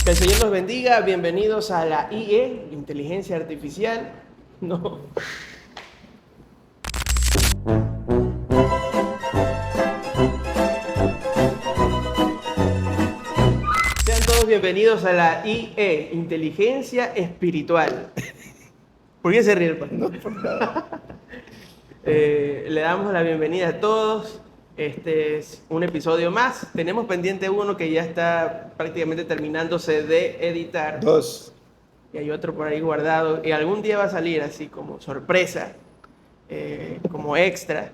Que el Señor los bendiga. Bienvenidos a la IE, Inteligencia Artificial. No. Sean todos bienvenidos a la IE, Inteligencia Espiritual. ¿Por qué se ríe el pastor? No, por nada. Le damos la bienvenida a todos. Este es un episodio más. Tenemos pendiente uno que ya está prácticamente terminándose de editar. Dos. Y hay otro por ahí guardado. Y algún día va a salir así como sorpresa, como extra.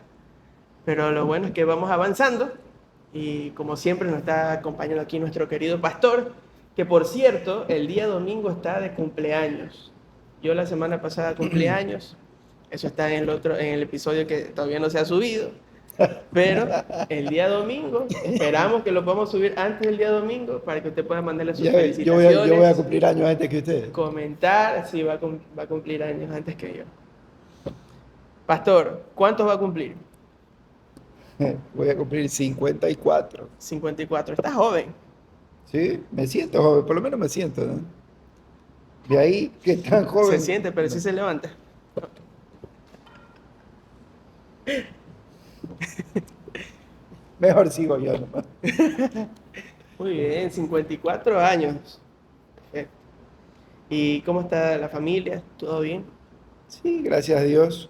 Pero lo bueno es que vamos avanzando. Y como siempre nos está acompañando aquí nuestro querido pastor, que por cierto, el día domingo está de cumpleaños. Yo la semana pasada cumplí años. Eso está en el episodio que todavía no se ha subido. Pero el día domingo, esperamos que lo podamos subir antes del día domingo para que usted pueda mandarle sus felicitaciones. Yo voy a cumplir años antes que ustedes. Comentar si va a cumplir años antes que yo. Pastor, ¿cuántos va a cumplir? Voy a cumplir 54. 54. Está joven. Sí, me siento joven, por lo menos me siento, ¿no? De ahí que tan joven. Se siente, pero sí se levanta. Mejor sigo yo nomás. Muy bien, 54 años. Perfecto. ¿Y cómo está la familia? ¿Todo bien? Sí, gracias a Dios.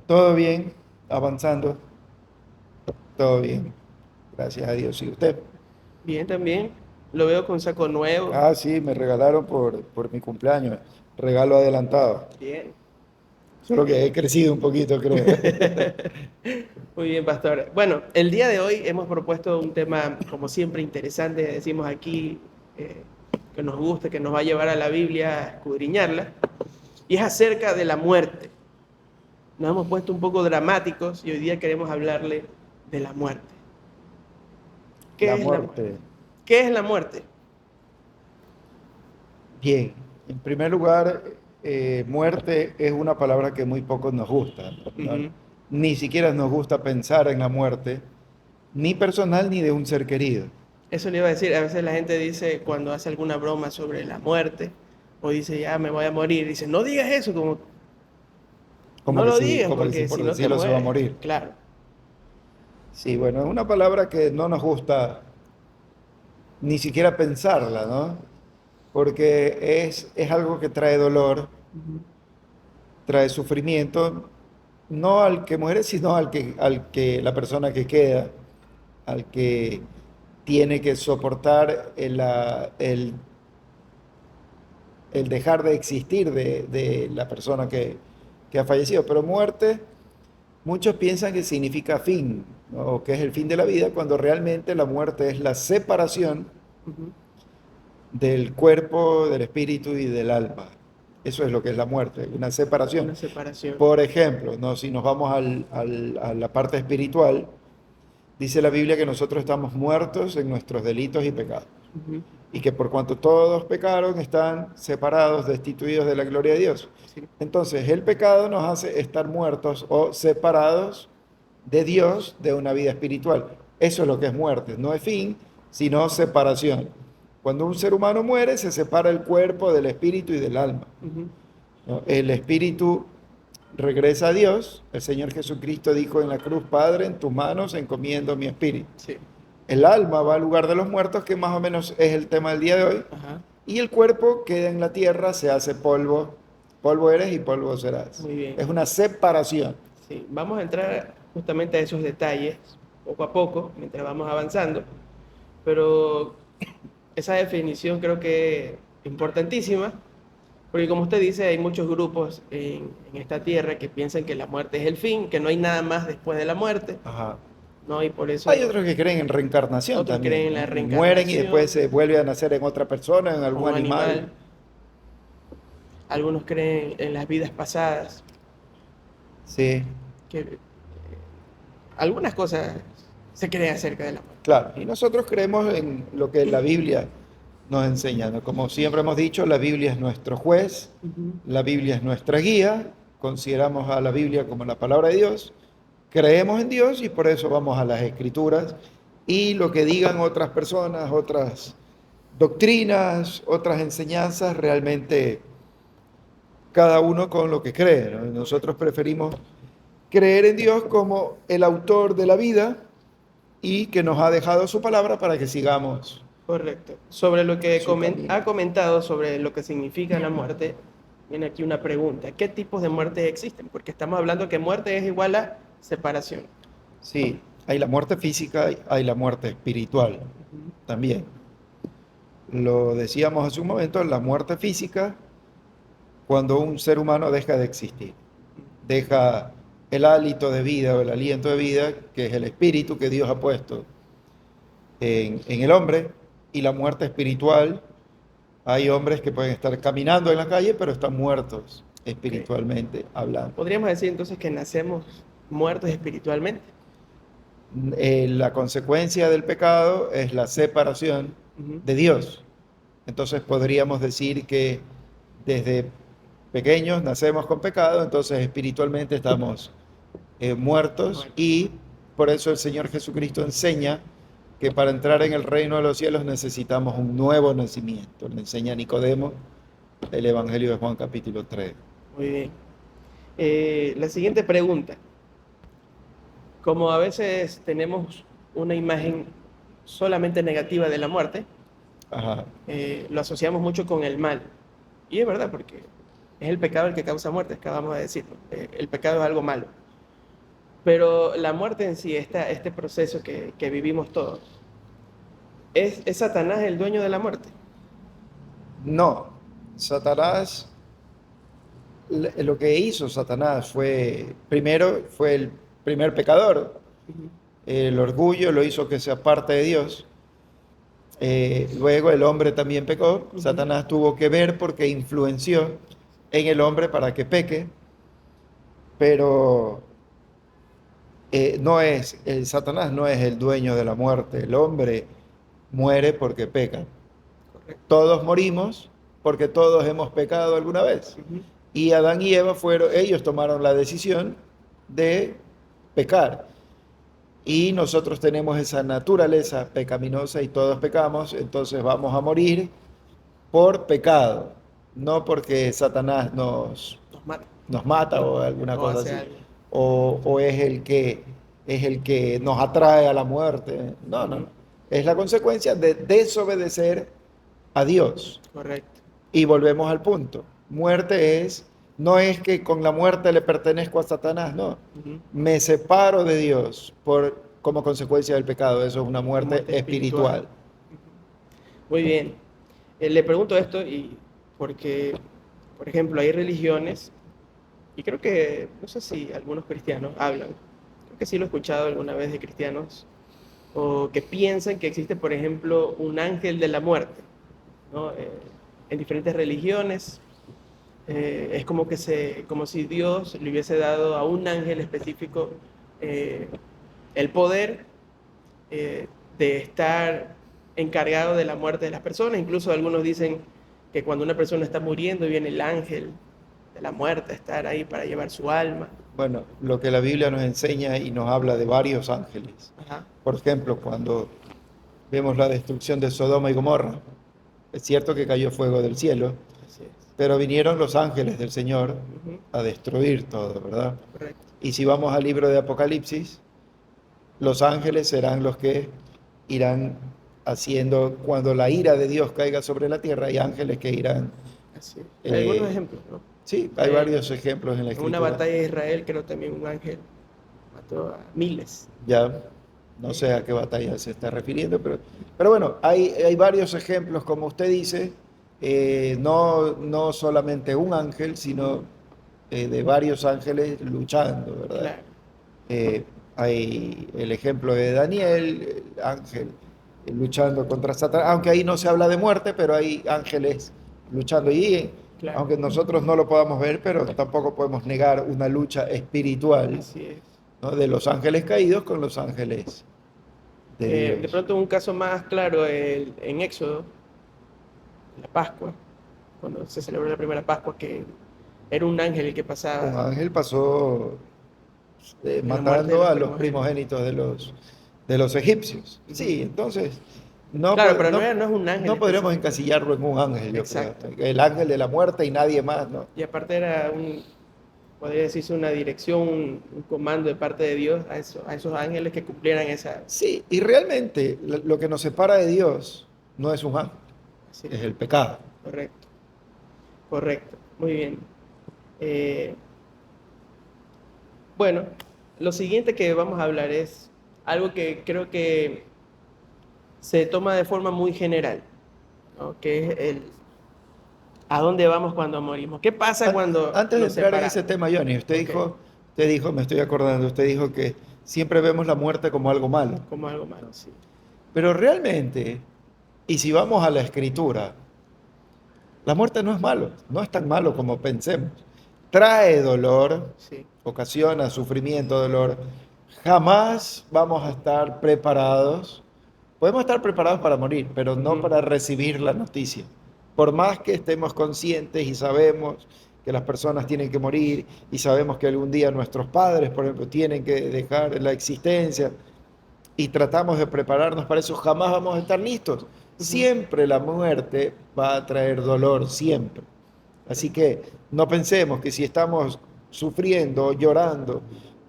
Todo bien, avanzando. Todo bien. Gracias a Dios. ¿Y usted? Bien también. Lo veo con saco nuevo. Ah, sí, me regalaron por mi cumpleaños. Regalo adelantado. Bien. Solo que he crecido un poquito, creo. Muy bien, pastor. Bueno, el día de hoy hemos propuesto un tema, como siempre, interesante, decimos aquí, que nos gusta, que nos va a llevar a la Biblia a escudriñarla, y es acerca de la muerte. Nos hemos puesto un poco dramáticos y hoy día queremos hablarle de la muerte. ¿Qué La es la muerte? muerte. ¿Qué es la muerte? Bien, en primer lugar, muerte es una palabra que muy pocos nos gusta, ¿no? Ujú. Ni siquiera nos gusta pensar en la muerte, ni personal ni de un ser querido. Eso le iba a decir, a veces la gente dice cuando hace alguna broma sobre la muerte, o dice ya me voy a morir, dice no digas eso, como no lo digas Como que si porque por si no te decirlo se va a mueres. morir. Claro. Sí, bueno, es una palabra que no nos gusta ni siquiera pensarla, ¿no? Porque es algo que trae dolor, Ujú. trae sufrimiento, no al que muere, sino al que la persona que queda, al que tiene que soportar el dejar de existir de la persona que ha fallecido. Pero muerte, muchos piensan que significa fin, ¿no? O que es el fin de la vida, cuando realmente la muerte es la separación Ujú. del cuerpo, del espíritu y del alma. Eso es lo que es la muerte, una separación. Una separación. Por ejemplo, ¿no? Si nos vamos a la parte espiritual, dice la Biblia que nosotros estamos muertos en nuestros delitos y pecados. Ujú. Y que por cuanto todos pecaron, están separados, destituidos de la gloria de Dios. Sí. Entonces, el pecado nos hace estar muertos o separados de Dios de una vida espiritual. Eso es lo que es muerte. No es fin, sino separación. Cuando un ser humano muere, se separa el cuerpo del espíritu y del alma, Ujú. ¿no? El espíritu regresa a Dios. El Señor Jesucristo dijo en la cruz: Padre, en tus manos encomiendo mi espíritu. Sí. El alma va al lugar de los muertos, que más o menos es el tema del día de hoy, Ajá. y el cuerpo queda en la tierra, se hace polvo. Polvo eres y polvo serás. Muy bien. Es una separación. Sí. Vamos a entrar justamente a esos detalles poco a poco mientras vamos avanzando, pero esa definición creo que es importantísima, porque como usted dice, hay muchos grupos en esta tierra que piensan que la muerte es el fin, que no hay nada más después de la muerte, Ajá. ¿no? Y por eso Hay otros que creen en reencarnación otros también, creen en la ¿no? Mueren y después reencarnación se vuelve a nacer en otra persona, en o algún un animal. animal, algunos creen en las vidas pasadas, Sí, que algunas cosas se creen acerca de la muerte. claro. Y nosotros creemos en lo que la Biblia nos enseña, ¿no? Como siempre hemos dicho, la Biblia es nuestro juez, Ujú. la Biblia es nuestra guía, consideramos a la Biblia como la palabra de Dios, creemos en Dios y por eso vamos a las Escrituras, y lo que digan otras personas, otras doctrinas, otras enseñanzas, realmente cada uno con lo que cree, ¿no? Nosotros preferimos creer en Dios como el autor de la vida y que nos ha dejado su palabra para que sigamos Correcto. Sobre lo que su camino. ha comentado sobre lo que significa la muerte, viene aquí una pregunta. ¿Qué tipos de muerte existen? Porque estamos hablando que muerte es igual a separación. Sí, hay la muerte física, hay la muerte espiritual Ujú. también. Lo decíamos hace un momento, la muerte física, cuando un ser humano deja de existir, deja el hálito de vida o el aliento de vida, que es el espíritu que Dios ha puesto en el hombre, y la muerte espiritual. Hay hombres que pueden estar caminando en la calle, pero están muertos Ok. espiritualmente hablando. Podríamos decir entonces que nacemos muertos espiritualmente. La consecuencia del pecado es la separación Ujú. de Dios. Entonces podríamos decir que desde pequeños nacemos con pecado, entonces espiritualmente estamos muertos, Muertos. y por eso el Señor Jesucristo enseña que para entrar en el reino de los cielos necesitamos un nuevo nacimiento. Le enseña a Nicodemo el Evangelio de Juan capítulo 3. Muy bien. La siguiente pregunta. Como a veces tenemos una imagen solamente negativa de la muerte, Ajá. lo asociamos mucho con el mal. Y es verdad, porque es el pecado el que causa muerte, acabamos de decirlo. El pecado es algo malo. Pero la muerte en sí, este proceso que vivimos todos, ¿es Satanás el dueño de la muerte? No, Satanás, lo que hizo Satanás fue, primero, fue el primer pecador. Ujú. El orgullo lo hizo que se aparte de Dios. Luego el hombre también pecó. Ujú. Satanás tuvo que ver porque influenció en el hombre para que peque, pero Satanás no es el dueño de la muerte. El hombre muere porque peca. Correcto. Todos morimos porque todos hemos pecado alguna vez. Ujú. Y Adán y Eva ellos tomaron la decisión de pecar. Y nosotros tenemos esa naturaleza pecaminosa y todos pecamos, entonces vamos a morir por pecado, no porque Satanás Nos mata. nos mata o alguna O cosa hace así, algo. o es el que nos atrae a la muerte. No, no, Ujú. no. Es la consecuencia de desobedecer a Dios. Correcto. Y volvemos al punto. No es que con la muerte le pertenezco a Satanás, no. Ujú. Me separo de Dios como consecuencia del pecado. Eso es una Una muerte muerte espiritual. espiritual. Ujú. Muy bien. Le pregunto esto y porque, por ejemplo, hay religiones, y creo que, no sé si algunos cristianos hablan, creo que sí lo he escuchado alguna vez de cristianos, o que piensan que existe, por ejemplo, un ángel de la muerte, ¿no? En diferentes religiones, es como que como si Dios le hubiese dado a un ángel específico eh, el poder eh, de estar encargado de la muerte de las personas. Incluso algunos dicen que cuando una persona está muriendo viene el ángel de la muerte a estar ahí para llevar su alma. Bueno, lo que la Biblia nos enseña y nos habla de varios ángeles. Ajá, Por ejemplo, cuando vemos la destrucción de Sodoma y Gomorra, es cierto que cayó fuego del cielo, así es. pero vinieron los ángeles del Señor Ujú. a destruir todo, ¿verdad? Correcto. Y si vamos al libro de Apocalipsis, los ángeles serán los que irán haciendo, cuando la ira de Dios caiga sobre la tierra, hay ángeles que irán. Así es. Hay algunos eh, ejemplos, ¿no? sí, hay varios ejemplos en la En una escritura. batalla de Israel creo también un ángel mató a miles. Ya no sé a qué batalla se está refiriendo, pero bueno, hay varios ejemplos, como usted dice, no solamente un ángel, sino de varios ángeles luchando, ¿verdad? Claro. Eh, Hay el ejemplo de Daniel, el ángel luchando contra Satanás, aunque ahí no se habla de muerte, pero hay ángeles luchando. Y Claro. aunque nosotros no lo podamos ver, pero tampoco podemos negar una lucha espiritual, Así es. ¿no? De los ángeles caídos con los ángeles de De Dios. pronto un caso más claro en Éxodo, la Pascua, cuando se celebró la primera Pascua, que era un ángel el que Un pasaba ángel pasó en la muerte de matando los a los primogénitos. primogénitos de los egipcios. Sí, Ujú. entonces no, Claro, po- pero no, no es un ángel no podríamos específico. encasillarlo en un ángel, yo creo. Exacto. El ángel de la muerte y nadie más, ¿no? Y aparte era podría decirse una dirección, un comando de parte de Dios a esos ángeles que cumplieran esa. Sí, y realmente lo que nos separa de Dios no es un ángel, Sí, es el pecado. correcto, correcto. Muy bien. Eh, bueno, lo siguiente que vamos a hablar es algo que creo que se toma de forma muy general, ¿no? Que es el a dónde vamos cuando morimos. ¿Qué pasa cuando Antes de nos entrar en ese separamos? tema, Johnny, Ok, usted dijo, me estoy acordando, usted dijo que siempre vemos la muerte como algo malo. como algo malo, sí. Pero realmente, y si vamos a la escritura, la muerte no es malo, no es tan malo como pensemos. Trae dolor, Sí. ocasiona sufrimiento, dolor. Jamás vamos a estar preparados. Podemos estar preparados para morir, pero no Ujú, para recibir la noticia. Por más que estemos conscientes y sabemos que las personas tienen que morir y sabemos que algún día nuestros padres, por ejemplo, tienen que dejar la existencia y tratamos de prepararnos para eso, jamás vamos a estar listos. ujú. Siempre la muerte va a traer dolor, siempre. Así que no pensemos que si estamos sufriendo, llorando,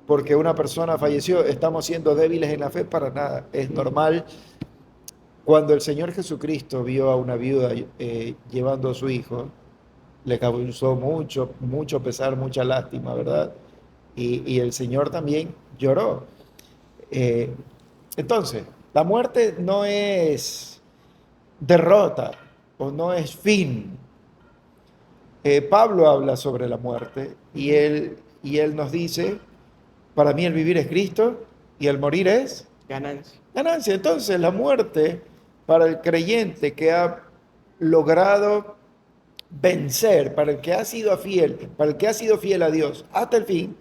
porque una persona falleció, estamos siendo débiles en la fe para nada. Es normal. Cuando el Señor Jesucristo vio a una viuda llevando a su hijo, le causó mucho, mucho pesar, mucha lástima, ¿verdad? Y el Señor también lloró. Eh, entonces, la muerte no es derrota o no es fin. Pablo habla sobre la muerte Ujú. y él nos dice, para mí el vivir es Cristo y el morir es Ganancia. ganancia. Entonces, la muerte para el creyente que ha logrado vencer, para el que ha sido fiel, para el que ha sido fiel a Dios hasta el fin,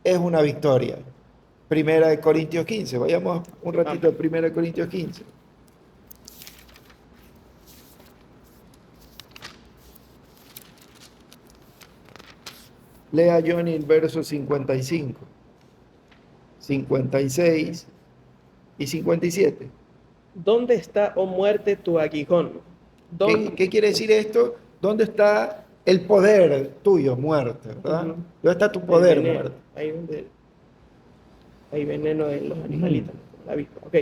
es una victoria. Primera de Corintios 15. Vayamos un ratito a Vamos. Primera de Corintios 15. Lea Johnny el verso 55, 56 y 57. ¿Dónde está, oh muerte, tu aguijón? ¿Qué quiere decir esto? ¿Dónde está el poder tuyo, muerte? ¿Verdad? Ujú. ¿Dónde está tu El poder, veneno, muerte? ahí donde hay veneno en los Ujú. animalitos, como la avispa. Ok.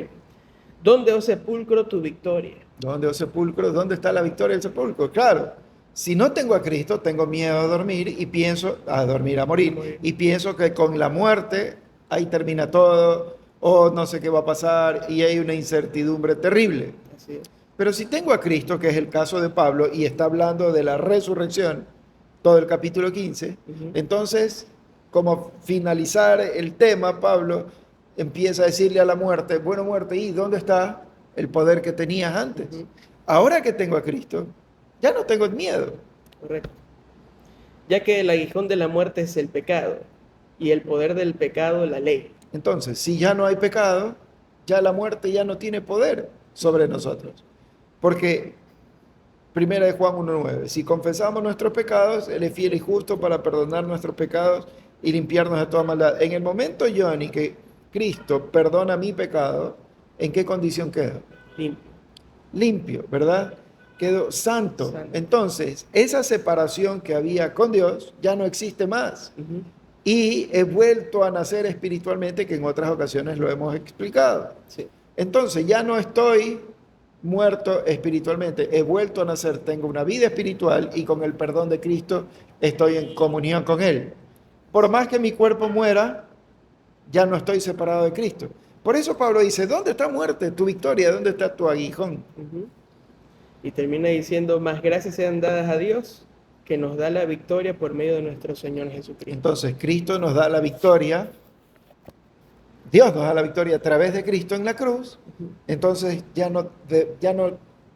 ¿Dónde, oh sepulcro, tu victoria? ¿Dónde, oh sepulcro? ¿Dónde está la victoria del sepulcro? Claro, si no tengo a Cristo, tengo miedo a dormir y pienso, a dormir, a A morir, morir. y pienso que con la muerte ahí termina todo, o no sé qué va a pasar, y hay una incertidumbre terrible. Así es. Pero si tengo a Cristo, que es el caso de Pablo, y está hablando de la resurrección, todo el capítulo 15, Ujú, entonces, como finalizar el tema, Pablo empieza a decirle a la muerte, bueno, muerte, ¿y dónde está el poder que tenías antes? ujú, Ahora que tengo a Cristo, ya no tengo miedo. correcto. Ya que el aguijón de la muerte es el pecado y el poder del pecado la ley. Entonces, si ya no hay pecado, ya la muerte ya no tiene poder sobre nosotros. Porque Primera de Juan 1:9, si confesamos nuestros pecados, Él es fiel y justo para perdonar nuestros pecados y limpiarnos de toda maldad. En el momento, Johnny, que Cristo perdona mi pecado, ¿en qué condición quedo? Limpio. Limpio, ¿verdad? Quedo santo. Santo. Entonces, esa separación que había con Dios ya no existe más. Ujú, Y he vuelto a nacer espiritualmente, que en otras ocasiones lo hemos explicado. sí. Entonces, ya no estoy muerto espiritualmente, he vuelto a nacer, tengo una vida espiritual y con el perdón de Cristo estoy en comunión con Él. Por más que mi cuerpo muera, ya no estoy separado de Cristo. Por eso Pablo dice, ¿dónde está muerte? Tu victoria, ¿dónde está tu aguijón? Ujú. Y termina diciendo, más gracias sean dadas a Dios que nos da la victoria por medio de nuestro Señor Jesucristo. Entonces, Cristo nos da la victoria, Dios nos da la victoria a través de Cristo en la cruz, Ujú, entonces ya no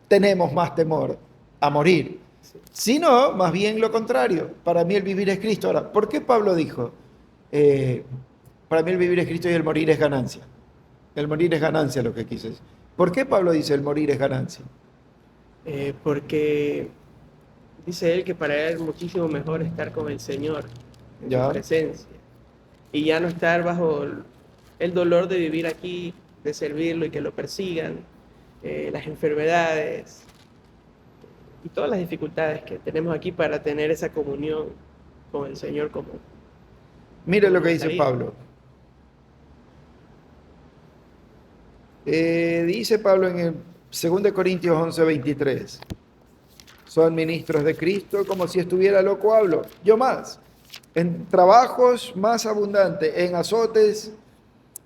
tenemos más temor a morir, sí. sino más bien lo contrario. Para mí el vivir es Cristo. Ahora, ¿por qué Pablo dijo, eh, para mí el vivir es Cristo y el morir es ganancia? El morir es ganancia, lo que quise decir. ¿Por qué Pablo dice el morir es ganancia? Porque dice él que para él es muchísimo mejor estar con el Señor, en su ¿Ya? presencia, y ya no estar bajo el dolor de vivir aquí, de servirlo y que lo persigan, las enfermedades y todas las dificultades que tenemos aquí para tener esa comunión con el Señor Mire como lo nos que dice gustaría. Pablo. Dice Pablo en el 2 Corintios 11:23. Son ministros de Cristo como si estuviera loco hablo. Yo más. En trabajos más abundantes, en azotes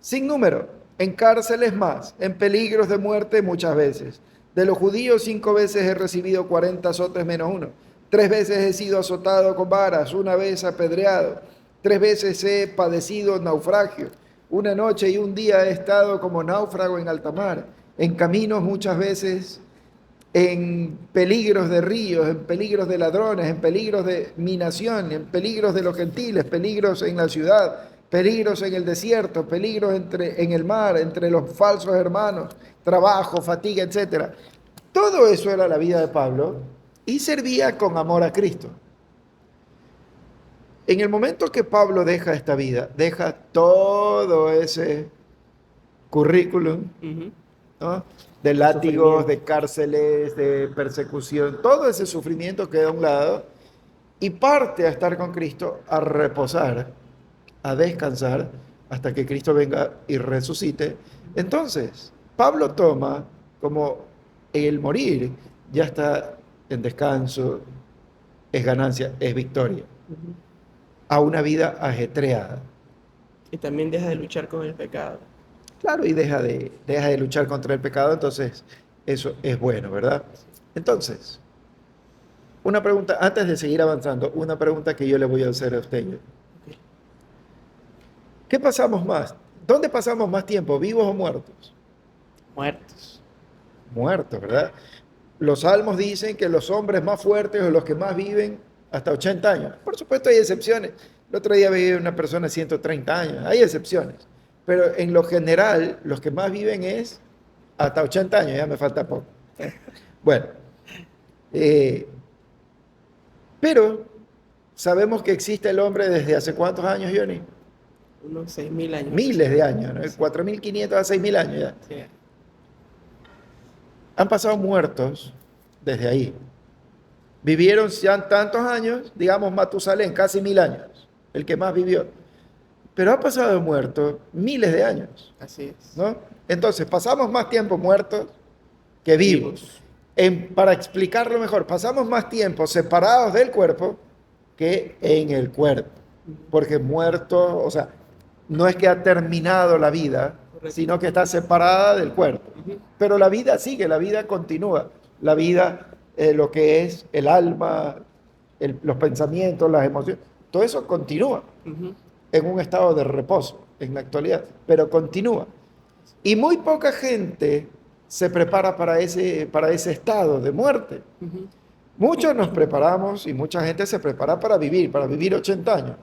sin número, en cárceles más, en peligros de muerte muchas veces. De los judíos 5 veces he recibido 40 azotes menos uno. 3 veces he sido azotado con varas, una vez apedreado. 3 veces he padecido naufragio. Una noche y un día he estado como náufrago en alta mar. En caminos muchas veces, en peligros de ríos, en peligros de ladrones, en peligros de mi nación, en peligros de los gentiles, peligros en la ciudad, peligros en el desierto, peligros en el mar, entre los falsos hermanos, trabajo, fatiga, etc. Todo eso era la vida de Pablo y servía con amor a Cristo. En el momento que Pablo deja esta vida, deja todo ese currículum, Ujú. ¿no? De látigos, Sufrimiento. de cárceles, de persecución, todo ese sufrimiento queda a un lado y parte a estar con Cristo, a reposar, a descansar, hasta que Cristo venga y resucite. Entonces, Pablo toma como el morir ya está en descanso, es ganancia, es victoria, Ujú. a una vida ajetreada. Y también deja de luchar con el pecado. Claro, y deja de luchar contra el pecado, entonces eso es bueno, ¿verdad? Sí. Entonces, una pregunta, antes de seguir avanzando, una pregunta que yo le voy a hacer a usted. Ok. ¿Qué pasamos más? ¿Dónde pasamos más tiempo, vivos o muertos? Muertos. Muertos, ¿verdad? Los salmos dicen que los hombres más fuertes o los que más viven hasta 80 años. Por supuesto hay excepciones. El otro día vi una persona de 130 años. Hay excepciones. Pero en lo general, los que más viven es hasta 80 años. Ya me falta poco. Bueno, eh, pero sabemos que existe el hombre desde hace cuántos años, Johnny? Unos 6.000 años Miles de años, ¿no? aproximadamente. Sí. 4.500 a 6.000 años ya. Sí. Han pasado muertos desde ahí. Vivieron ya tantos años, digamos Matusalén, casi 1.000 años, el que más vivió. Pero ha pasado muerto miles de años, Así es. ¿no? Entonces, pasamos más tiempo muertos que vivos. Vivos. Para explicarlo mejor, pasamos más tiempo separados del cuerpo que en el cuerpo. Ujú. Porque muerto, o sea, no es que ha terminado la vida, Correcto. sino que está separada del cuerpo. Ujú. Pero la vida sigue, la vida continúa. La vida, lo que es el alma, los pensamientos, las emociones, todo eso continúa Ujú. en un estado de reposo en la actualidad, pero continúa. Y muy poca gente se prepara para ese estado de muerte. Ujú. Muchos nos preparamos y mucha gente se prepara para vivir 80 años.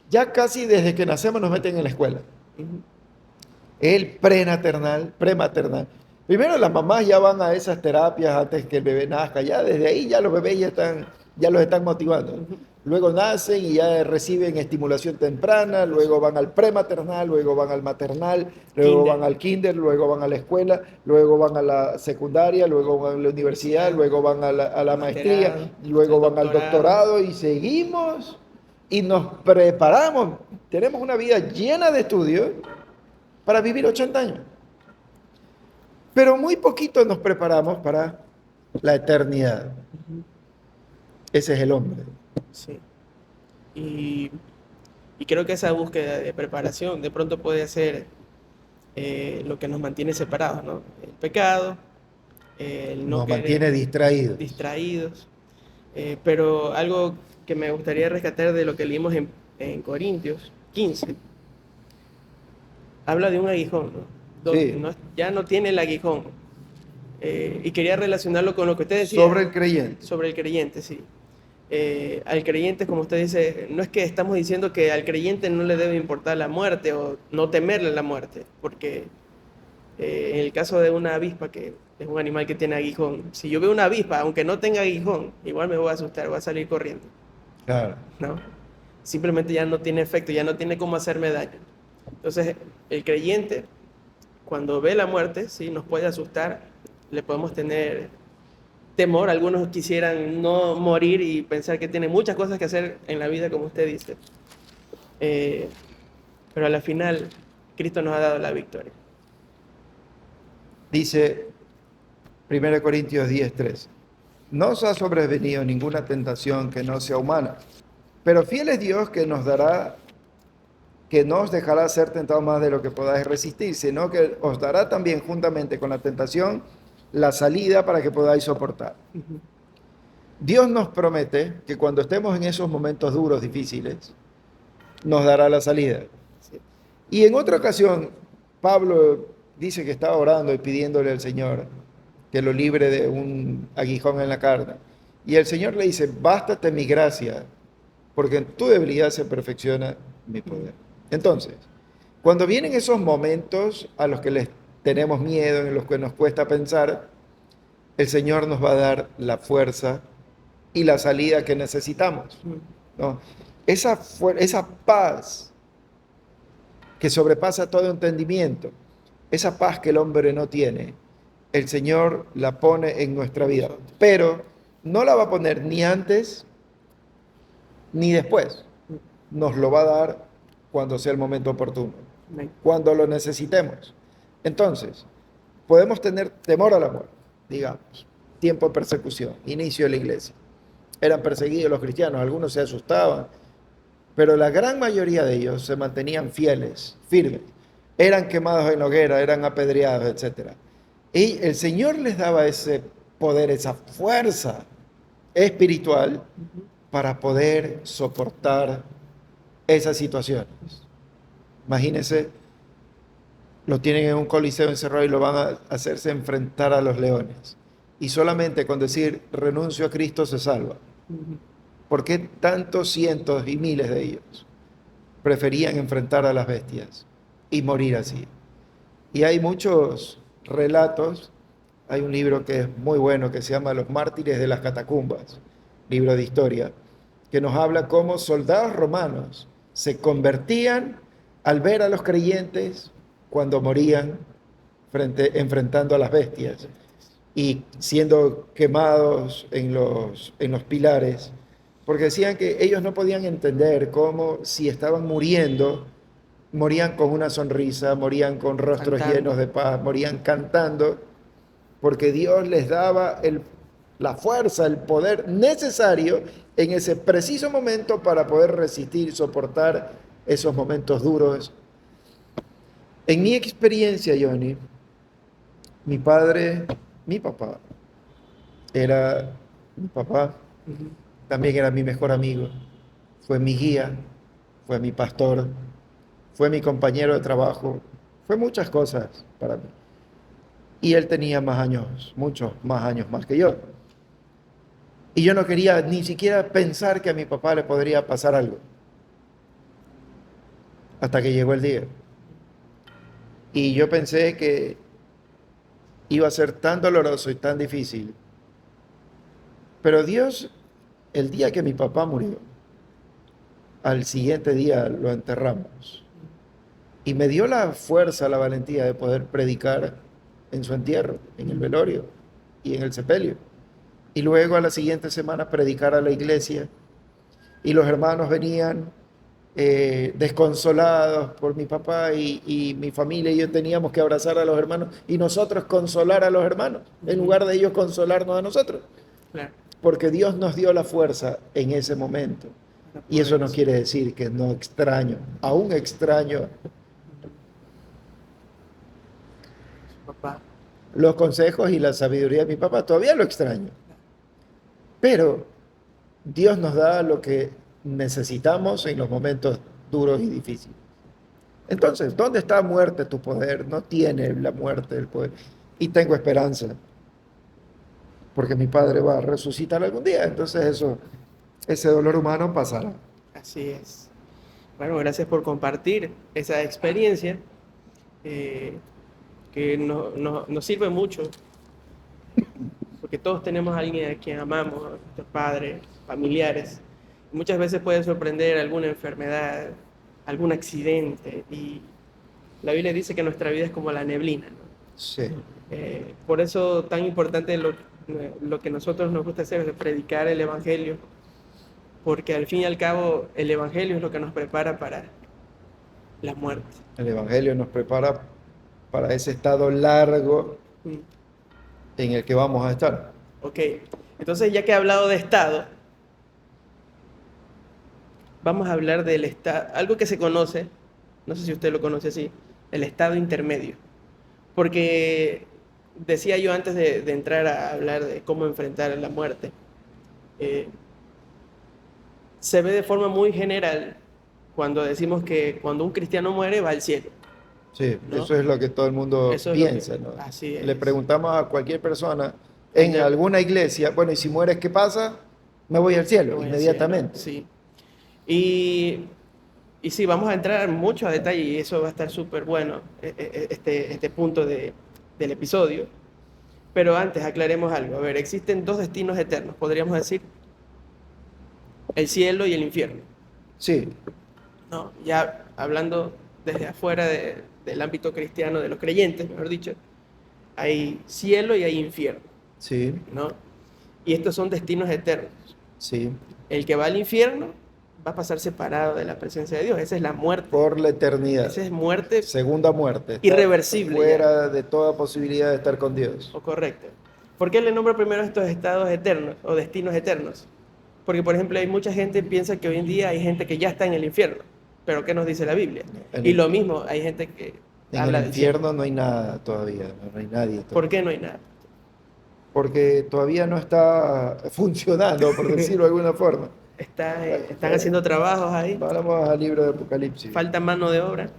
Ya casi desde que nacemos nos meten en la escuela. Ujú. El prematernal. Primero las mamás ya van a esas terapias antes que el bebé nazca, ya desde ahí ya los bebés ya los están motivando. Ujú. Luego nacen y ya reciben estimulación temprana, luego van al prematernal, luego van al maternal, luego Kinder. van al kinder, luego van a la escuela, luego van a la secundaria, luego van a la universidad, Universidad. luego van a la maestría, Masterado. luego El van al doctorado y seguimos y nos preparamos. Tenemos una vida llena de estudios para vivir 80 años. Pero muy poquito nos preparamos para la eternidad. Ujú. Ese es el hombre. Sí. Y, y creo que esa búsqueda de preparación de pronto puede ser lo que nos mantiene separados, ¿no? El pecado, el no Nos querer mantiene distraídos. distraídos. Pero algo que me gustaría rescatar de lo que leímos en Corintios 15, habla de un aguijón, ¿no? Donde Sí, ya no tiene el aguijón. Y quería relacionarlo con lo que usted decía sobre el creyente. sobre el creyente, sí. Al creyente, como usted dice, no es que estamos diciendo que al creyente no le debe importar la muerte o no temerle la muerte, porque en el caso de una avispa, que es un animal que tiene aguijón, si yo veo una avispa, aunque no tenga aguijón, igual me voy a asustar, voy a salir corriendo, Claro. ¿no? Simplemente ya no tiene efecto, ya no tiene cómo hacerme daño. Entonces, el creyente, cuando ve la muerte, sí, nos puede asustar, le podemos tener temor. Algunos quisieran no morir y pensar que tienen muchas cosas que hacer en la vida, como usted dice. Eh, pero a la final, Cristo nos ha dado la victoria. Dice 1 Corintios 10:3. No os ha sobrevenido ninguna tentación que no sea humana, pero fiel es Dios que no os dejará ser tentados más de lo que podáis resistir, sino que os dará también juntamente con la tentación la salida para que podáis soportar. Ujú. Dios nos promete que cuando estemos en esos momentos duros, difíciles, nos dará la salida. Sí. Y en otra ocasión, Pablo dice que estaba orando y pidiéndole al Señor que lo libre de un aguijón en la carne. Y el Señor le dice, bástate mi gracia, porque en tu debilidad se perfecciona mi poder. Entonces, cuando vienen esos momentos a los que les tenemos miedo, en los que nos cuesta pensar, el Señor nos va a dar la fuerza y la salida que necesitamos, Ujú. ¿no? Esa paz que sobrepasa todo entendimiento, esa paz que el hombre no tiene, el Señor la pone en nuestra vida, pero no la va a poner ni antes ni después. Nos lo va a dar cuando sea el momento oportuno, Amén. cuando lo necesitemos. Entonces, podemos tener temor a la muerte, digamos, tiempo de persecución, inicio de la iglesia. Eran perseguidos los cristianos, algunos se asustaban, pero la gran mayoría de ellos se mantenían fieles, firmes. Eran quemados en hoguera, eran apedreados, etc. Y el Señor les daba ese poder, esa fuerza espiritual Ujú. para poder soportar esas situaciones. Imagínense, lo tienen en un coliseo encerrado y lo van a hacerse enfrentar a los leones. Y solamente con decir renuncio a Cristo se salva. Ujú. ¿Por qué tantos cientos y miles de ellos preferían enfrentar a las bestias y morir así? Y hay muchos relatos, hay un libro que es muy bueno que se llama Los mártires de las catacumbas, libro de historia, que nos habla cómo soldados romanos se convertían al ver a los creyentes cuando morían enfrentando a las bestias y siendo quemados en los pilares, porque decían que ellos no podían entender cómo si estaban muriendo, morían con una sonrisa, morían con rostros Cantando. llenos de paz, morían cantando, porque Dios les daba la fuerza, el poder necesario en ese preciso momento para poder resistir, soportar esos momentos duros. En mi experiencia, Johnny, mi padre, mi papá, era mi papá, Ujú. también era mi mejor amigo, fue mi guía, fue mi pastor, fue mi compañero de trabajo, fue muchas cosas para mí. Y él tenía más años, muchos más años más que yo. Y yo no quería ni siquiera pensar que a mi papá le podría pasar algo, hasta que llegó el día. Y yo pensé que iba a ser tan doloroso y tan difícil. Pero Dios, el día que mi papá murió, al siguiente día lo enterramos. Y me dio la fuerza, la valentía de poder predicar en su entierro, en el velorio y en el sepelio. Y luego a la siguiente semana predicar a la iglesia. Y los hermanos venían desconsolados por mi papá y mi familia y yo teníamos que abrazar a los hermanos y nosotros consolar a los hermanos, en Ujú. lugar de ellos consolarnos a nosotros. Claro. Porque Dios nos dio la fuerza en ese momento. Para Y eso poder no eso. quiere decir que no extraño, aún extraño Su papá. los consejos y la sabiduría de mi papá, todavía lo extraño. Pero Dios nos da lo que necesitamos en los momentos duros y difíciles. Entonces, ¿dónde está muerte tu poder? No tiene la muerte el poder. Y tengo esperanza, porque mi padre va a resucitar algún día. Entonces eso, ese dolor humano pasará. Así es. Bueno, gracias por compartir esa experiencia eh, que nos sirve mucho, porque todos tenemos a alguien a quien amamos, a nuestros padres, familiares. Muchas veces puede sorprender alguna enfermedad, algún accidente, y la Biblia dice que nuestra vida es como la neblina, ¿no? Sí, Por eso tan importante lo que nosotros nos gusta hacer es predicar el Evangelio, porque al fin y al cabo el Evangelio es lo que nos prepara para la muerte. el Evangelio nos prepara para ese estado largo Mm, en el que vamos a estar. Ok, entonces ya que he hablado de estado, vamos a hablar del estado, algo que se conoce, no sé si usted lo conoce así, el estado intermedio. Porque decía yo antes de entrar a hablar de cómo enfrentar la muerte, eh, se ve de forma muy general cuando decimos que cuando un cristiano muere va al cielo, Sí, ¿no? eso es lo que todo el mundo Eso es lo que, piensa, ¿no? así Le es. preguntamos a cualquier persona en ¿Dónde alguna iglesia, bueno, y si mueres, ¿qué pasa? Me voy al me cielo, voy al cielo? inmediatamente. Sí. Y, y sí, vamos a entrar mucho a detalle y eso va a estar súper bueno, este punto del episodio. Pero antes aclaremos algo. A ver, existen dos destinos eternos, podríamos decir, el cielo y el infierno. Sí, ¿No? Ya hablando desde afuera del ámbito cristiano, de los creyentes, mejor dicho, hay cielo y hay infierno, sí, ¿no? Y estos son destinos eternos. sí, El que va al infierno va a pasar separado de la presencia de Dios. Esa es la muerte. por la eternidad. Esa es muerte Segunda muerte, está irreversible ya. fuera de toda posibilidad de estar con Dios. O correcto. ¿Por qué le nombro primero estos estados eternos o destinos eternos? Porque, por ejemplo, hay mucha gente que piensa que hoy en día hay gente que ya está en el infierno. Pero ¿qué nos dice la Biblia? En Y el, lo mismo, hay gente que en el habla del cielo. infierno no hay nada todavía, no hay nadie ¿Por todavía. qué no hay nada? Porque todavía no está funcionando, por decirlo de alguna forma. Están haciendo trabajos ahí, Vamos al libro de Apocalipsis. falta mano de obra.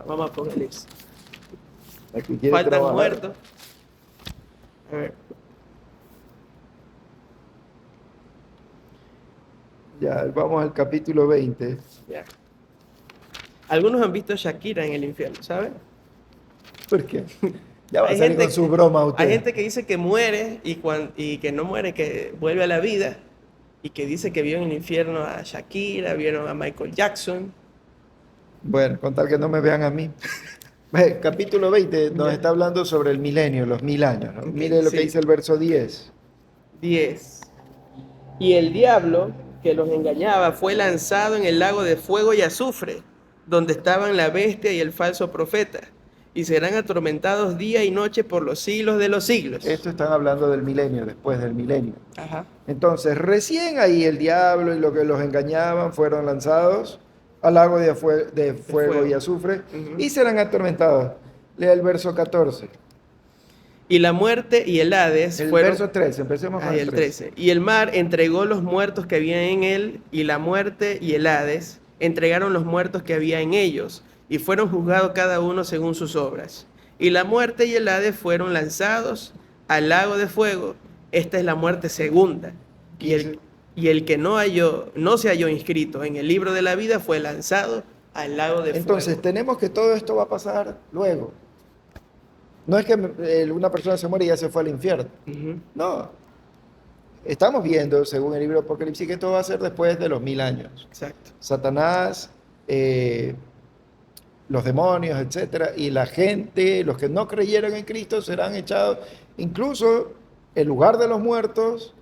Vamos a Apocalipsis. Aquí quiere Faltan trabajar. muertos. A ver, Ya, vamos al capítulo 20. ya. Algunos han visto a Shakira en el infierno, ¿saben? ¿Por qué? Ya va a Hay salir con gente, su broma hay usted. gente que dice que muere y que no muere, que vuelve a la vida y que dice que vio en el infierno a Shakira, vieron a Michael Jackson. Bueno, con tal que no me vean a mí. Capítulo 20 nos Ya. está hablando sobre el milenio, los 1000 años, ¿no? Ok, Mire lo que sí. dice el verso 10. 10. Y el diablo que los engañaba fue lanzado en el lago de fuego y azufre, donde estaban la bestia y el falso profeta, y serán atormentados día y noche por los siglos de los siglos. Esto están hablando del milenio, después del milenio. Ajá. Entonces, recién ahí el diablo y lo que los engañaban fueron lanzados al lago de fuego y fuego. azufre Ujú. y serán atormentados. Lea el verso 14. Y la muerte y el Hades El fueron... verso 13, empecemos con Ahí el el 13. 13. Y el mar entregó los muertos que había en él, y la muerte y el Hades entregaron los muertos que había en ellos, y fueron juzgados cada uno según sus obras. Y la muerte y el Hades fueron lanzados al lago de fuego. Esta es la muerte segunda. Y 15. el que no se halló inscrito en el libro de la vida fue lanzado al lago de Entonces, fuego. tenemos que todo esto va a pasar luego. No es que una persona se muere y ya se fue al infierno. Ujú. No. Estamos viendo, según el libro de Apocalipsis, que esto va a ser después de los 1000 años. Exacto. Satanás, los demonios, etcétera, y la gente, los que no creyeron en Cristo, serán echados, incluso el lugar de los muertos,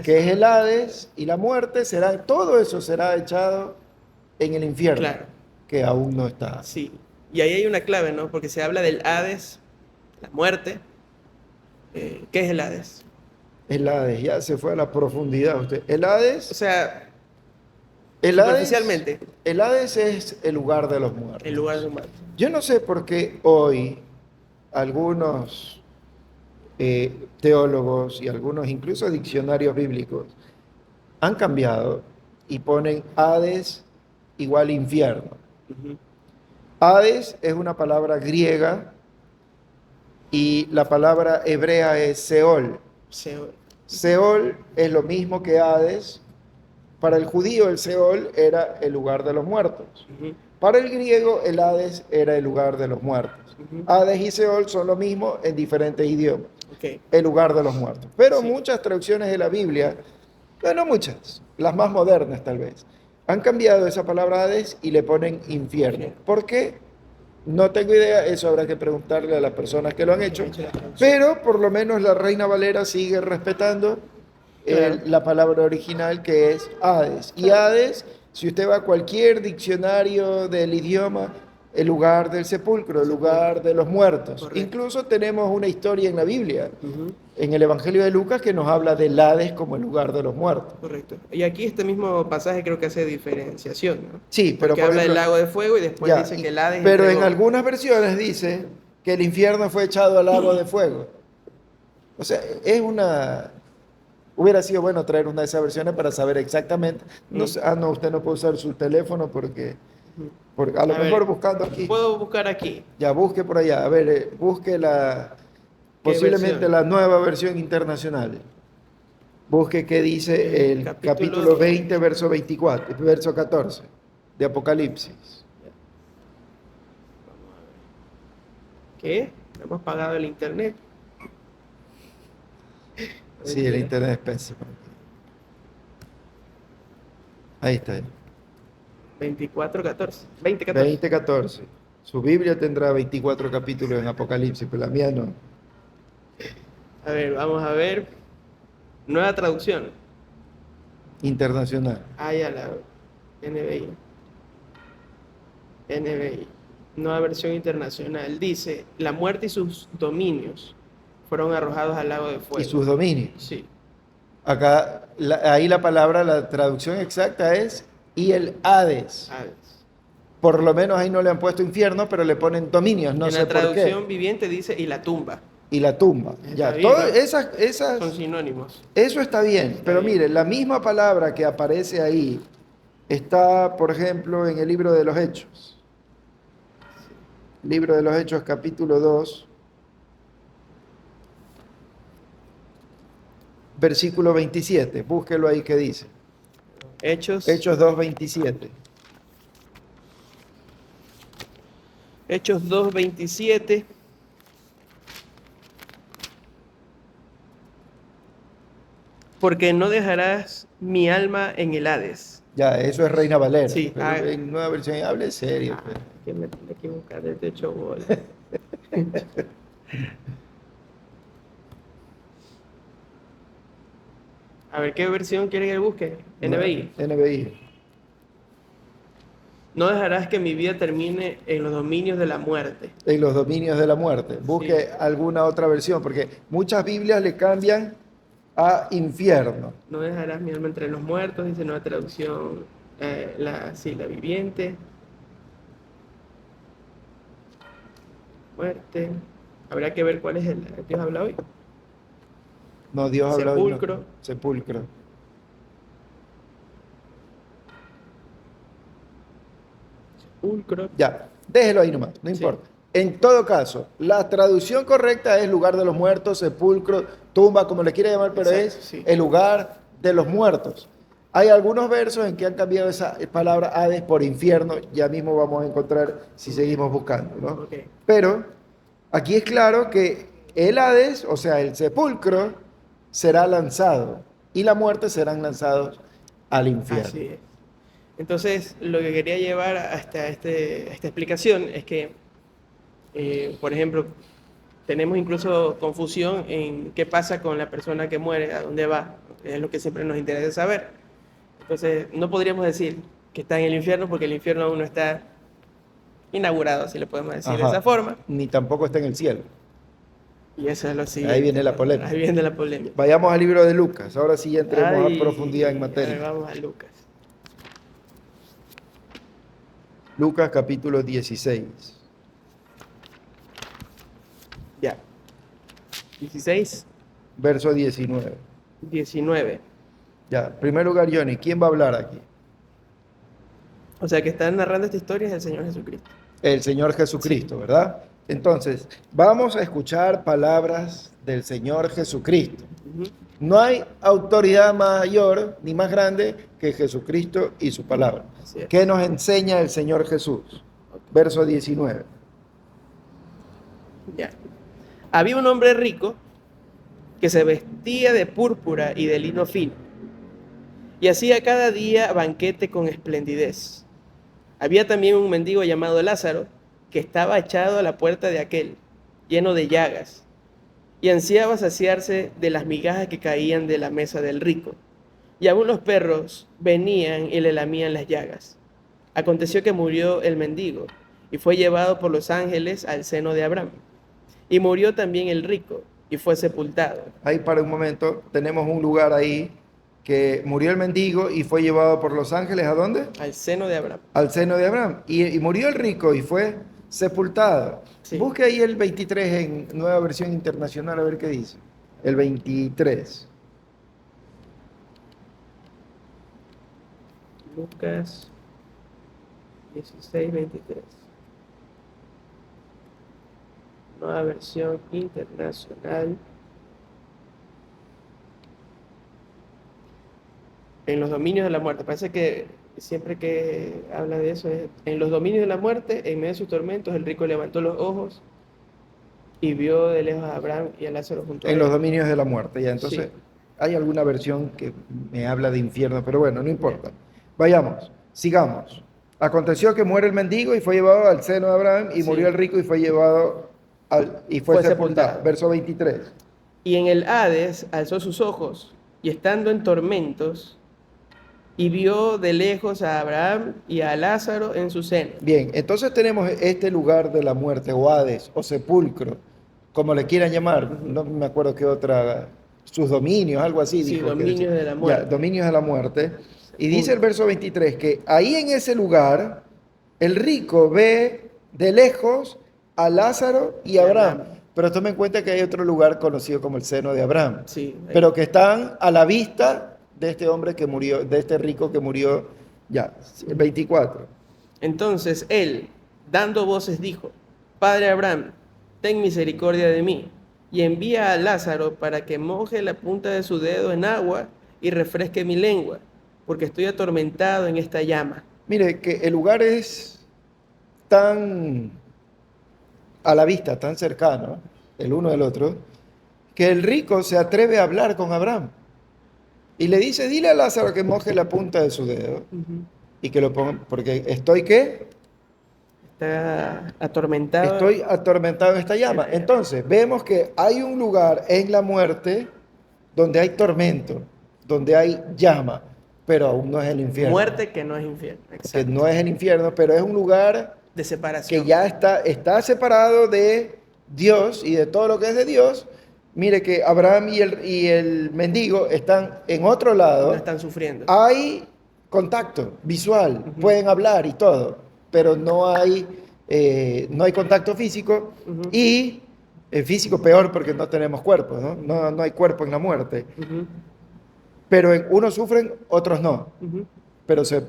que es el Hades, y la muerte, todo eso será echado en el infierno, Claro. que aún no está. Sí. Y ahí hay una clave, ¿no? Porque se habla del Hades, la muerte. ¿Qué es el Hades? El Hades, ya se fue a la profundidad usted. El O Hades, sea, el Hades, superficialmente, el Hades es el lugar de los muertos. el lugar de un muerto. Yo no sé por qué hoy algunos teólogos y algunos incluso diccionarios bíblicos han cambiado y ponen Hades igual infierno. Ujú. Hades es una palabra griega y la palabra hebrea es Seol. Seol. Seol es lo mismo que Hades. Para el judío el Seol era el lugar de los muertos. Ujú, Para el griego el Hades era el lugar de los muertos. ujú. Hades y Seol son lo mismo en diferentes idiomas. Ok. El lugar de los muertos. Pero Sí. muchas traducciones de la Biblia, bueno, muchas, las más modernas tal vez, han cambiado esa palabra Hades y le ponen infierno. ¿Por qué? No tengo idea, eso habrá que preguntarle a las personas que lo han hecho, hecho la traducción. pero por lo menos la Reina Valera sigue respetando Claro. la palabra original que es Hades. Y Hades, si usted va a cualquier diccionario del idioma, el lugar del sepulcro, el lugar de los muertos. Correcto. Incluso tenemos una historia en la Biblia, Ujú. en el Evangelio de Lucas, que nos habla del Hades como el lugar de los muertos. Correcto. Y aquí este mismo pasaje creo que hace diferenciación, ¿no? Sí, pero Porque por habla del ejemplo, lago de fuego y después ya, dice que el Hades pero en entregó. algunas versiones dice que el infierno fue echado al lago de fuego. O sea, es una... Hubiera sido bueno traer una de esas versiones para saber exactamente. No sé, no, usted no puede usar su teléfono Ujú. porque a lo A mejor ver, buscando aquí. puedo buscar aquí. Ya, busque por allá. A ver, busque ¿Qué posiblemente versión? la nueva versión internacional. Busque qué dice el capítulo Capítulo 20, verso 24, verso 14 de Apocalipsis. ¿Qué? Hemos pagado el internet. Sí, el internet es pésimo. Ahí está. 24:14. 20:14. 20:14. Su Biblia tendrá 24 capítulos en Apocalipsis, pero la mía no. A ver, vamos a ver. Nueva traducción. Internacional. Ah, ya la NBI. NBI. Nueva versión internacional. Dice, la muerte y sus dominios fueron arrojados al lago de Y fuego. sus dominios. Sí. Acá, ahí la palabra, la traducción exacta es y el Hades. Hades. Por lo menos ahí no le han puesto infierno, pero le ponen dominios, no En sé la por traducción qué. viviente dice, y la tumba. Y la tumba. Está Ya, bien, todas ¿no? esas, Son sinónimos. eso está bien, Está pero bien. mire, la misma palabra que aparece ahí está, por ejemplo, en el libro de los Hechos. Libro de los Hechos, capítulo 2, versículo 27. Búsquelo ahí que dice. Hechos. Hechos 2:27. Hechos 2:27. Porque no dejarás mi alma en el Hades. Ya, eso es Reina Valera. Sí, Pero en nueva versión, hable serio. Ah, Pues. que me tengo que buscar el techo bola. A ver, ¿qué versión quiere que busque? NBI. NBI. No dejarás que mi vida termine en los dominios de la muerte. En los dominios de la muerte. Busque Sí. alguna otra versión, porque muchas Biblias le cambian a infierno. No dejarás mi alma entre los muertos, dice nueva traducción, la viviente. Muerte. Habrá que ver cuál es el Dios habla hoy. No, Dios habla hoy, no. Sepulcro. Sepulcro. Sepulcro. Ya, déjelo ahí nomás, no Sí. importa. En todo caso, la traducción correcta es lugar de los muertos, sepulcro, tumba, como le quiera llamar, pero Exacto, es sí. el lugar de los muertos. Hay algunos versos en que han cambiado esa palabra Hades por infierno, ya mismo vamos a encontrar si seguimos buscando, ¿no? Ok. Pero aquí es claro que el Hades, o sea, el sepulcro, será lanzado y la muerte serán lanzados al infierno. Así es. Entonces, lo que quería llevar hasta esta explicación es que, por ejemplo, tenemos incluso confusión en qué pasa con la persona que muere, a dónde va, es lo que siempre nos interesa saber. Entonces, no podríamos decir que está en el infierno porque el infierno aún no está inaugurado, si le podemos decir de Ajá. esa forma. Ni tampoco está en el cielo. Y eso es lo siguiente. Ahí viene la polémica. Ahí viene la polémica. Vayamos al libro de Lucas, ahora sí ya entremos Ay, a profundidad en a ver, materia. vamos a Lucas. Lucas capítulo 16. Ya. 16, Verso 19. 19. Ya, en primer lugar, Johnny, ¿quién va a hablar aquí? O sea, que está narrando esta historia es el Señor Jesucristo. El Señor Jesucristo, ¿verdad? Entonces, vamos a escuchar palabras del Señor Jesucristo. Ujú. No hay autoridad mayor ni más grande que Jesucristo y su palabra. Así es. ¿Qué nos enseña el Señor Jesús? Verso 19. Ya. Había un hombre rico que se vestía de púrpura y de lino fino y hacía cada día banquete con esplendidez. Había también un mendigo llamado Lázaro que estaba echado a la puerta de aquel, lleno de llagas, y ansiaba saciarse de las migajas que caían de la mesa del rico. Y aún los perros venían y le lamían las llagas. Aconteció que murió el mendigo, y fue llevado por los ángeles al seno de Abraham. Y murió también el rico, y fue sepultado. Ahí para un momento, tenemos un lugar ahí que murió el mendigo y fue llevado por los ángeles, ¿a dónde? Al seno de Abraham. Al seno de Abraham. Y murió el rico y fue sepultado. Sí. Busque ahí el 23 en Nueva Versión Internacional a ver qué dice. El 23. Lucas 16:23. Nueva versión internacional. En los dominios de la muerte. Parece que siempre que habla de eso es en los dominios de la muerte, en medio de sus tormentos, el rico levantó los ojos y vio de lejos a Abraham y a Lázaro junto a En él. los dominios de la muerte. Ya, entonces, Sí. hay alguna versión que me habla de infierno, pero bueno, no importa. Vayamos, sigamos. Aconteció que muere el mendigo y fue llevado al seno de Abraham, y Sí. murió el rico y fue llevado y fue Fue sepultado. sepultado. Verso 23. Y en el Hades alzó sus ojos, y estando en tormentos, y vio de lejos a Abraham y a Lázaro en su seno. Bien, entonces tenemos este lugar de la muerte, o Hades, o sepulcro, como le quieran llamar, no me acuerdo qué otra, sus dominios, algo así. Sí, dijo que dominios decía. de la muerte. Ya, dominios de la muerte. Y dice el verso 23 que ahí en ese lugar, el rico ve de lejos a Lázaro y a Abraham. Pero tome en cuenta que hay otro lugar conocido como el seno de Abraham, Sí, ahí. pero que están a la vista de este hombre que murió, de este rico que murió, ya, el 24. Entonces él, dando voces, dijo: Padre Abraham, ten misericordia de mí, y envía a Lázaro para que moje la punta de su dedo en agua y refresque mi lengua, porque estoy atormentado en esta llama. Mire, que el lugar es tan a la vista, tan cercano, el uno del otro, que el rico se atreve a hablar con Abraham. Y le dice, dile a Lázaro que moje la punta de su dedo y que lo ponga, porque estoy, ¿qué? Está atormentado. Estoy atormentado en esta llama. Entonces, vemos que hay un lugar en la muerte donde hay tormento, donde hay llama, pero aún no es el infierno. Muerte que no es infierno. Que Exacto. no es el infierno, pero es un lugar De separación. que ya está separado de Dios y de todo lo que es de Dios. Mire que Abraham y el mendigo están en otro lado. No están sufriendo. Hay contacto visual, Ujú. pueden hablar y todo, pero no hay contacto físico. Ujú. Y físico peor porque no tenemos cuerpo, ¿no? No hay cuerpo en la muerte. Ujú, Pero unos sufren, otros no, ujú. pero se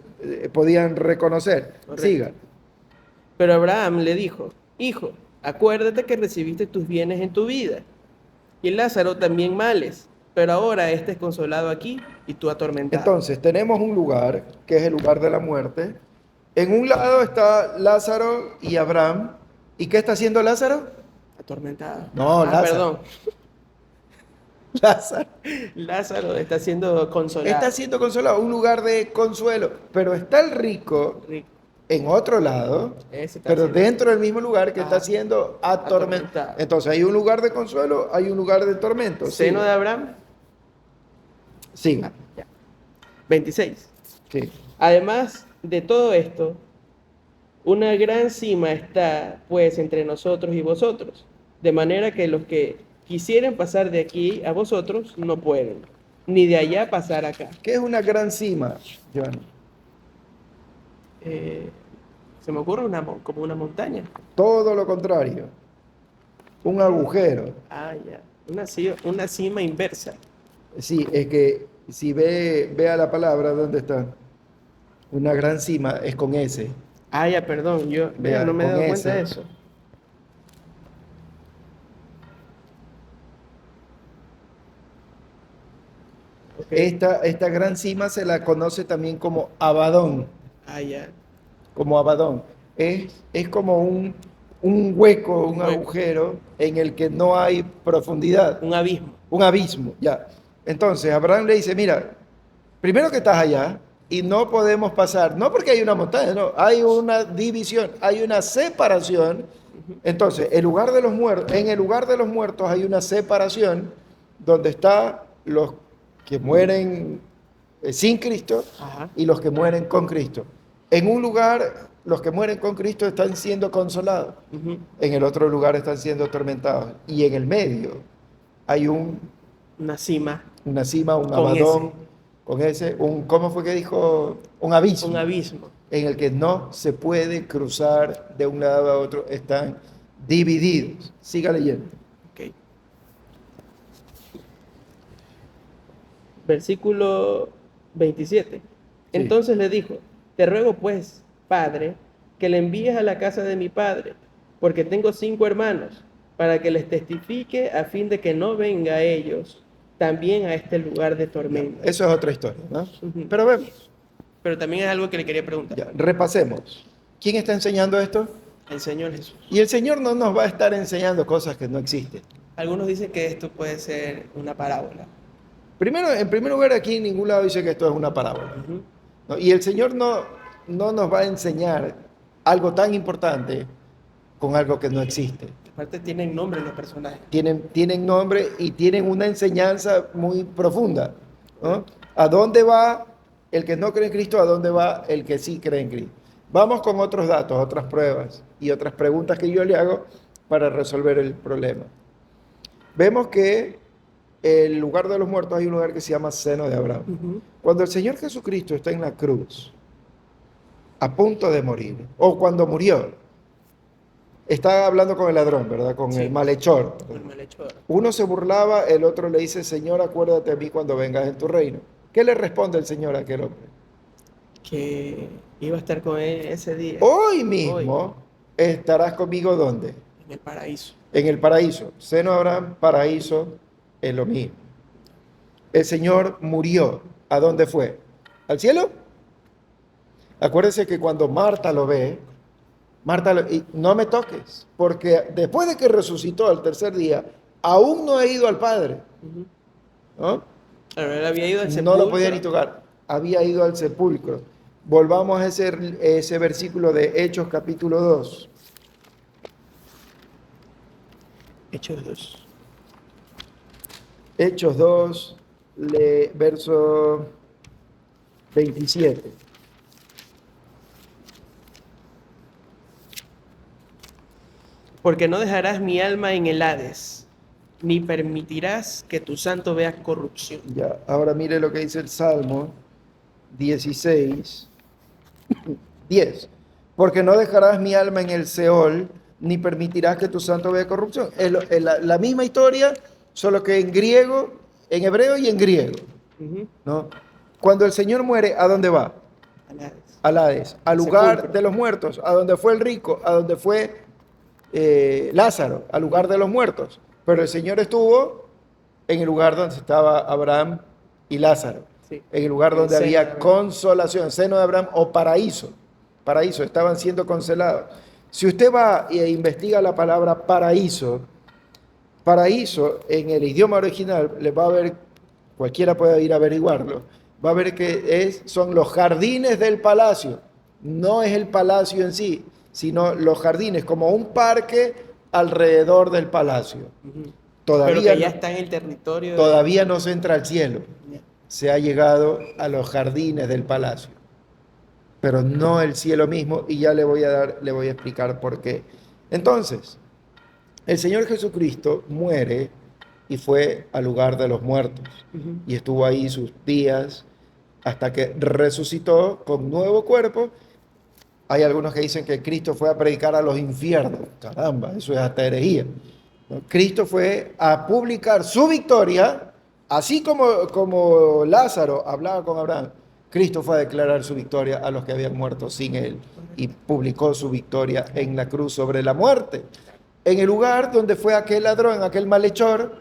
podían reconocer. Correcto. Siga. Pero Abraham le dijo: Hijo, acuérdate que recibiste tus bienes en tu vida, y Lázaro también males, pero ahora este es consolado aquí y tú atormentado. Entonces, tenemos un lugar, que es el lugar de la muerte. En un lado está Lázaro y Abraham. ¿Y qué está haciendo Lázaro? Atormentado. No, Lázaro. Perdón. Lázaro Lázaro está siendo consolado. está siendo consolado, un lugar de consuelo. Pero está el rico Rico. en otro lado, Ese está pero siendo- dentro del mismo lugar que Ah, está siendo atormentado. atormentado. Entonces, hay un lugar de consuelo, hay un lugar de tormento. Seno Siga. de Abraham. Siga. Ya. 26. Sí. Además de todo esto, una gran cima está pues entre nosotros y vosotros, de manera que los que quisieren pasar de aquí a vosotros no pueden, ni de allá pasar acá. ¿Qué es una gran cima, Giovanni? Se me ocurre como una montaña. Todo lo contrario. Un agujero. Ah, ya. Una cima inversa. Sí, es que si vea la palabra, ¿dónde está? Una gran cima es con S. Ah, ya, perdón, yo Vea, no me he con dado cuenta de ese. eso. Ok. Esta gran cima se la conoce también como Abadón. Ah, ya. Como Abadón. Es como un hueco, un hueco. agujero en el que no hay profundidad. Un abismo. Un abismo, ya. Entonces Abraham le dice, mira, primero que estás allá, y no podemos pasar, no porque hay una montaña, no, hay una división, hay una separación. Entonces, el lugar de los muertos, en el lugar de los muertos hay una separación donde están los que mueren sin Cristo Ajá. y los que mueren con Cristo. En un lugar, los que mueren con Cristo están siendo consolados, Ujú. en el otro lugar están siendo atormentados, y en el medio hay Una cima, una cima, un Con abadón, con ese, ¿cómo fue que dijo? Un abismo, un abismo. en el que no se puede cruzar de un lado a otro, están divididos. Siga leyendo. Ok. Versículo 27. Sí. Entonces le dijo, te ruego pues, padre, que le envíes a la casa de mi padre, porque tengo 5 hermanos, para que les testifique a fin de que no venga a ellos también a este lugar de tormento. Eso es otra historia, ¿no? Ujú. Pero vemos, Pero también es algo que le quería preguntar. ya, repasemos. ¿Quién está enseñando esto? El Señor Jesús. Y el Señor no nos va a estar enseñando cosas que no existen. Algunos dicen que esto puede ser una parábola. Primero, en primer lugar, aquí en ningún lado dice que esto es una parábola, Ujú. ¿no? Y el Señor no nos va a enseñar algo tan importante con algo que no existe. Aparte tienen nombre los personajes. Tienen nombre y tienen una enseñanza muy profunda, ¿no? ¿A dónde va el que no cree en Cristo? ¿A dónde va el que sí cree en Cristo? Vamos con otros datos, otras pruebas y otras preguntas que yo le hago para resolver el problema. Vemos que el lugar de los muertos hay un lugar que se llama seno de Abraham. Ujú. Cuando el Señor Jesucristo está en la cruz, a punto de morir, o cuando murió, está hablando con el ladrón, ¿verdad? Con Sí. el malhechor. El malhechor. Uno se burlaba, el otro le dice, Señor, acuérdate de mí cuando vengas en tu reino. ¿Qué le responde el Señor a aquel hombre? Que iba a estar con él ese día. Hoy mismo estarás conmigo, ¿dónde? En el paraíso. En el paraíso. Seno Abraham, paraíso, es lo mismo. El Señor murió. ¿A dónde fue? ¿Al cielo? Acuérdense que cuando Marta lo ve, y no me toques, porque después de que resucitó al tercer día, aún no he ido al Padre, Ujú. ¿no? Claro, él había ido al No sepulcro. lo podía ni tocar, había ido al sepulcro. Volvamos a ese versículo de Hechos capítulo 2. Hechos 2. Hechos 2, verso 27. Porque no dejarás mi alma en el Hades, ni permitirás que tu santo vea corrupción. Ya, ahora mire lo que dice el Salmo 16, 10. Porque no dejarás mi alma en el Seol, ni permitirás que tu santo vea corrupción. Es la misma historia, solo que en griego, en hebreo y en griego, Ujú. ¿no? Cuando el Señor muere, ¿a dónde va? Al Hades. Al Hades, al Al lugar sepulcro. de los muertos, a donde fue el rico, a donde fue Lázaro, al lugar de los muertos. Pero el Señor estuvo en el lugar donde estaba Abraham y Lázaro, Sí. en el lugar El donde seno de había Abraham. consolación, seno de Abraham o paraíso. Paraíso, estaban siendo consolados. Si usted va e investiga la palabra paraíso, paraíso en el idioma original, le va a ver, cualquiera puede ir a averiguarlo, va a ver que son los jardines del palacio, no es el palacio en sí, sino los jardines, como un parque alrededor del palacio. Ujú. Todavía Pero que ya no, está en el territorio. todavía no se entra al cielo, Ya. se ha llegado a los jardines del palacio, pero no el cielo mismo, y ya le voy a explicar por qué. Entonces, el Señor Jesucristo muere y fue al lugar de los muertos Ujú. y estuvo ahí sus días hasta que resucitó con nuevo cuerpo. Hay algunos que dicen que Cristo fue a predicar a los infiernos. Caramba, eso es hasta herejía, ¿no? Cristo fue a publicar su victoria, así como Lázaro hablaba con Abraham. Cristo fue a declarar su victoria a los que habían muerto sin él y publicó su victoria en la cruz sobre la muerte. En el lugar donde fue aquel ladrón, aquel malhechor,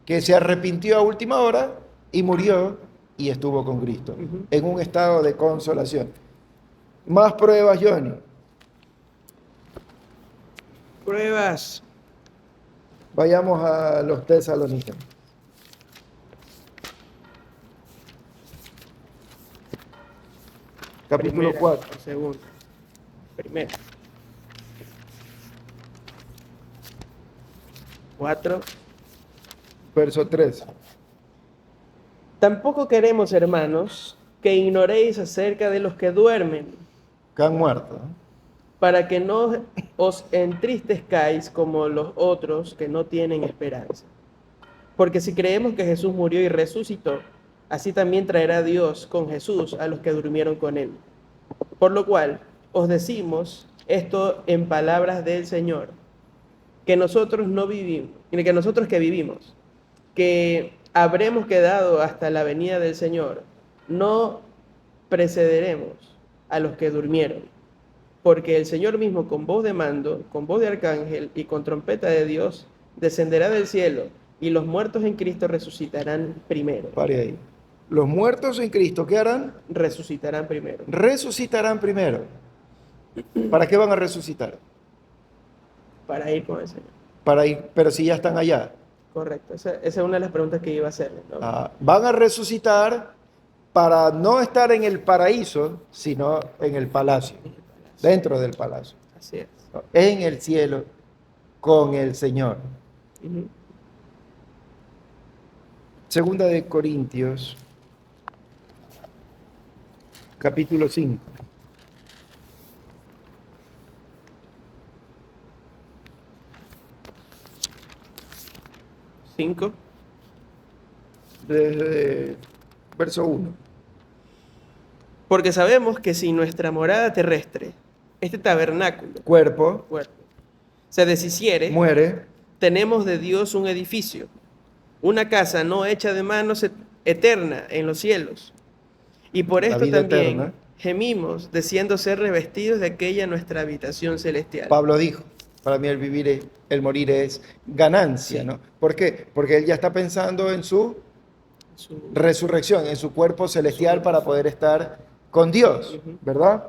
que se arrepintió a última hora y murió y estuvo con Cristo, Ujú. en un estado de consolación. Más pruebas, Johnny. Pruebas. Vayamos a los Tesalonicenses. capítulo Primera, 4. Segunda. Primera. 4. Verso 13. Tampoco queremos, hermanos, que ignoréis acerca de los que duermen, Que han muerto, ¿no? para que no os entristezcáis como los otros que no tienen esperanza. Porque si creemos que Jesús murió y resucitó, así también traerá Dios con Jesús a los que durmieron con él. Por lo cual os decimos esto en palabras del Señor, que nosotros no vivimos, que nosotros que vivimos, que habremos quedado hasta la venida del Señor, no precederemos a los que durmieron, porque el Señor mismo con voz de mando, con voz de arcángel y con trompeta de Dios, descenderá del cielo, y los muertos en Cristo resucitarán primero. Pare ahí. Los muertos en Cristo, ¿qué harán? Resucitarán primero. Resucitarán primero. ¿Para qué van a resucitar? Para ir con el Señor. Para ir, pero si ya están allá. Correcto. Esa es una de las preguntas que iba a hacerle, ¿no? Van a resucitar para no estar en el paraíso, sino en el palacio, En el palacio. dentro del palacio, Así es. ¿no? En el cielo con el Señor. Ujú. Segunda de Corintios, capítulo 5. Cinco. Desde verso 1. Porque sabemos que si nuestra morada terrestre, este tabernáculo, Cuerpo cuerpo, se deshiciere, muere, tenemos de Dios un edificio, una casa no hecha de manos, eterna en los cielos. Y por La esto vida también eterna. gemimos, deseando ser revestidos de aquella nuestra habitación celestial. Pablo dijo, para mí el vivir, el morir es ganancia, Sí. ¿no? ¿Por qué? Porque él ya está pensando en su Su- resurrección, en su cuerpo celestial para poder estar con Dios, Ujú. ¿verdad?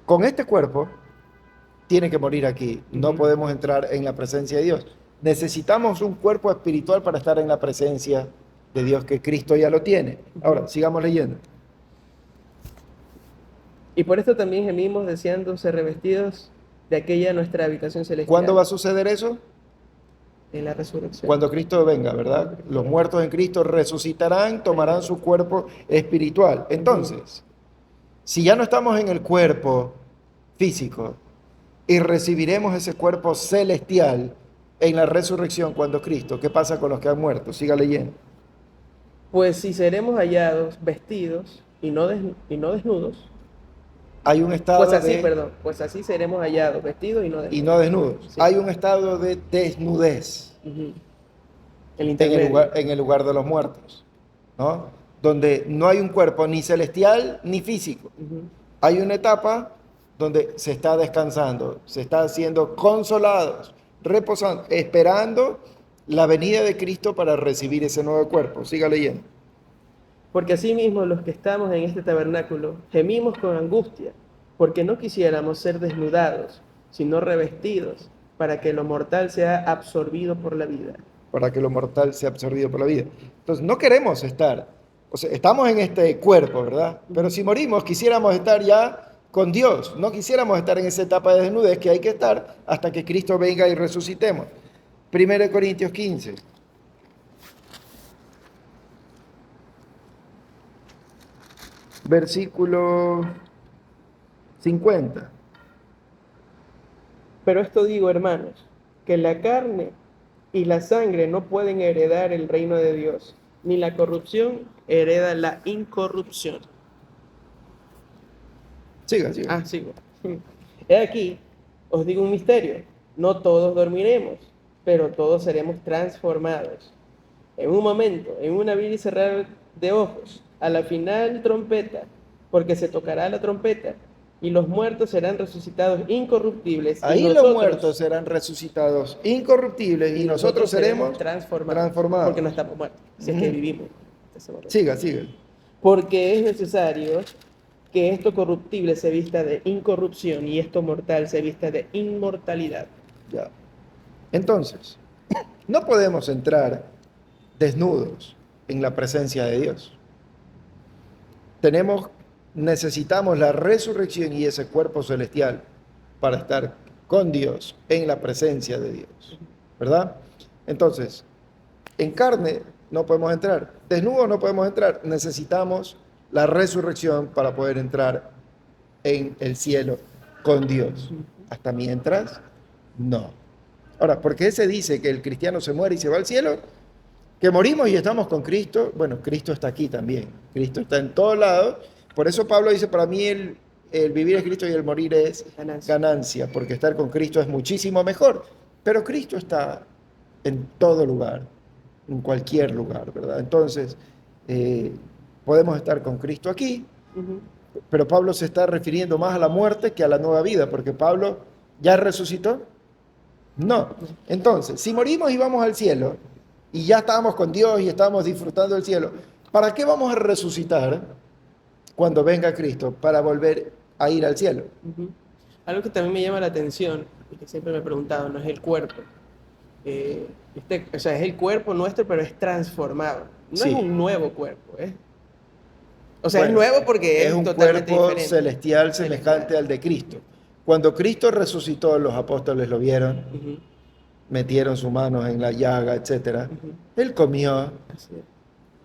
Con este cuerpo tiene que morir aquí, no Ujú. podemos entrar en la presencia de Dios. Necesitamos un cuerpo espiritual para estar en la presencia de Dios, que Cristo ya lo tiene. Ahora, sigamos leyendo. Y por esto también gemimos, deseando ser revestidos de aquella nuestra habitación celestial. ¿Cuándo va a suceder eso? En la resurrección. Cuando Cristo venga, ¿verdad? Los muertos en Cristo resucitarán, tomarán su cuerpo espiritual. Entonces, si ya no estamos en el cuerpo físico y recibiremos ese cuerpo celestial en la resurrección cuando Cristo, ¿qué pasa con los que han muerto? Siga leyendo. Pues si seremos hallados vestidos y no desnudos, Hay un estado pues así seremos hallados vestidos y no desnudos. y no desnudos. Sí. Hay un estado de desnudez Ujú. El en intermedio. en el lugar de los muertos, ¿no? Donde no hay un cuerpo ni celestial ni físico. Ujú. Hay una etapa donde se está descansando, se está siendo consolados, reposando, esperando la venida de Cristo para recibir ese nuevo cuerpo. Siga leyendo. Porque asimismo los que estamos en este tabernáculo gemimos con angustia, porque no quisiéramos ser desnudados, sino revestidos, para que lo mortal sea absorbido por la vida. Para que lo mortal sea absorbido por la vida. Entonces, no queremos estar, o sea, estamos en este cuerpo, ¿verdad? Pero si morimos, quisiéramos estar ya con Dios, no quisiéramos estar en esa etapa de desnudez que hay que estar hasta que Cristo venga y resucitemos. 1 Corintios 15. Versículo 50. Pero esto digo, hermanos, que la carne y la sangre no pueden heredar el reino de Dios, ni la corrupción hereda la incorrupción. Siga, siga. Sigo. He aquí, os digo un misterio, no todos dormiremos, pero todos seremos transformados. En un momento, en un abrir y cerrar de ojos, a la final trompeta, porque se tocará la trompeta, y los muertos serán resucitados incorruptibles. Ahí y los nosotros, muertos serán resucitados incorruptibles y nosotros seremos transformados. porque no estamos muertos, si es que Ujú. vivimos. Siga, siga. Porque es necesario que esto corruptible se vista de incorrupción y esto mortal se vista de inmortalidad. Ya. Entonces, no podemos entrar desnudos en la presencia de Dios. Tenemos necesitamos la resurrección y ese cuerpo celestial para estar con Dios, en la presencia de Dios, ¿verdad? Entonces, en carne no podemos entrar, desnudos no podemos entrar, necesitamos la resurrección para poder entrar en el cielo con Dios. Hasta mientras, no. Ahora, ¿por qué se dice que el cristiano se muere y se va al cielo? Que morimos y estamos con Cristo. Bueno, Cristo está aquí también. Cristo está en todos lados. Por eso Pablo dice, para mí el vivir es Cristo y el morir es ganancia, porque estar con Cristo es muchísimo mejor. Pero Cristo está en todo lugar, en cualquier lugar, ¿verdad? Entonces, podemos estar con Cristo aquí, pero Pablo se está refiriendo más a la muerte que a la nueva vida, porque Pablo ya resucitó. No. Entonces, si morimos y vamos al cielo, y ya estábamos con Dios y estamos disfrutando del cielo, ¿para qué vamos a resucitar cuando venga Cristo? Para volver a ir al cielo. Algo que también me llama la atención, y que siempre me he preguntado, no es el cuerpo. O sea, es el cuerpo nuestro, pero es transformado. No Sí. es un nuevo cuerpo, ¿eh? O sea, Bueno, es nuevo porque es un totalmente cuerpo diferente. celestial semejante al de Cristo. Cuando Cristo resucitó, los apóstoles lo vieron, Ujú, metieron sus manos en la llaga, etc. ujú. Él comió, Así es.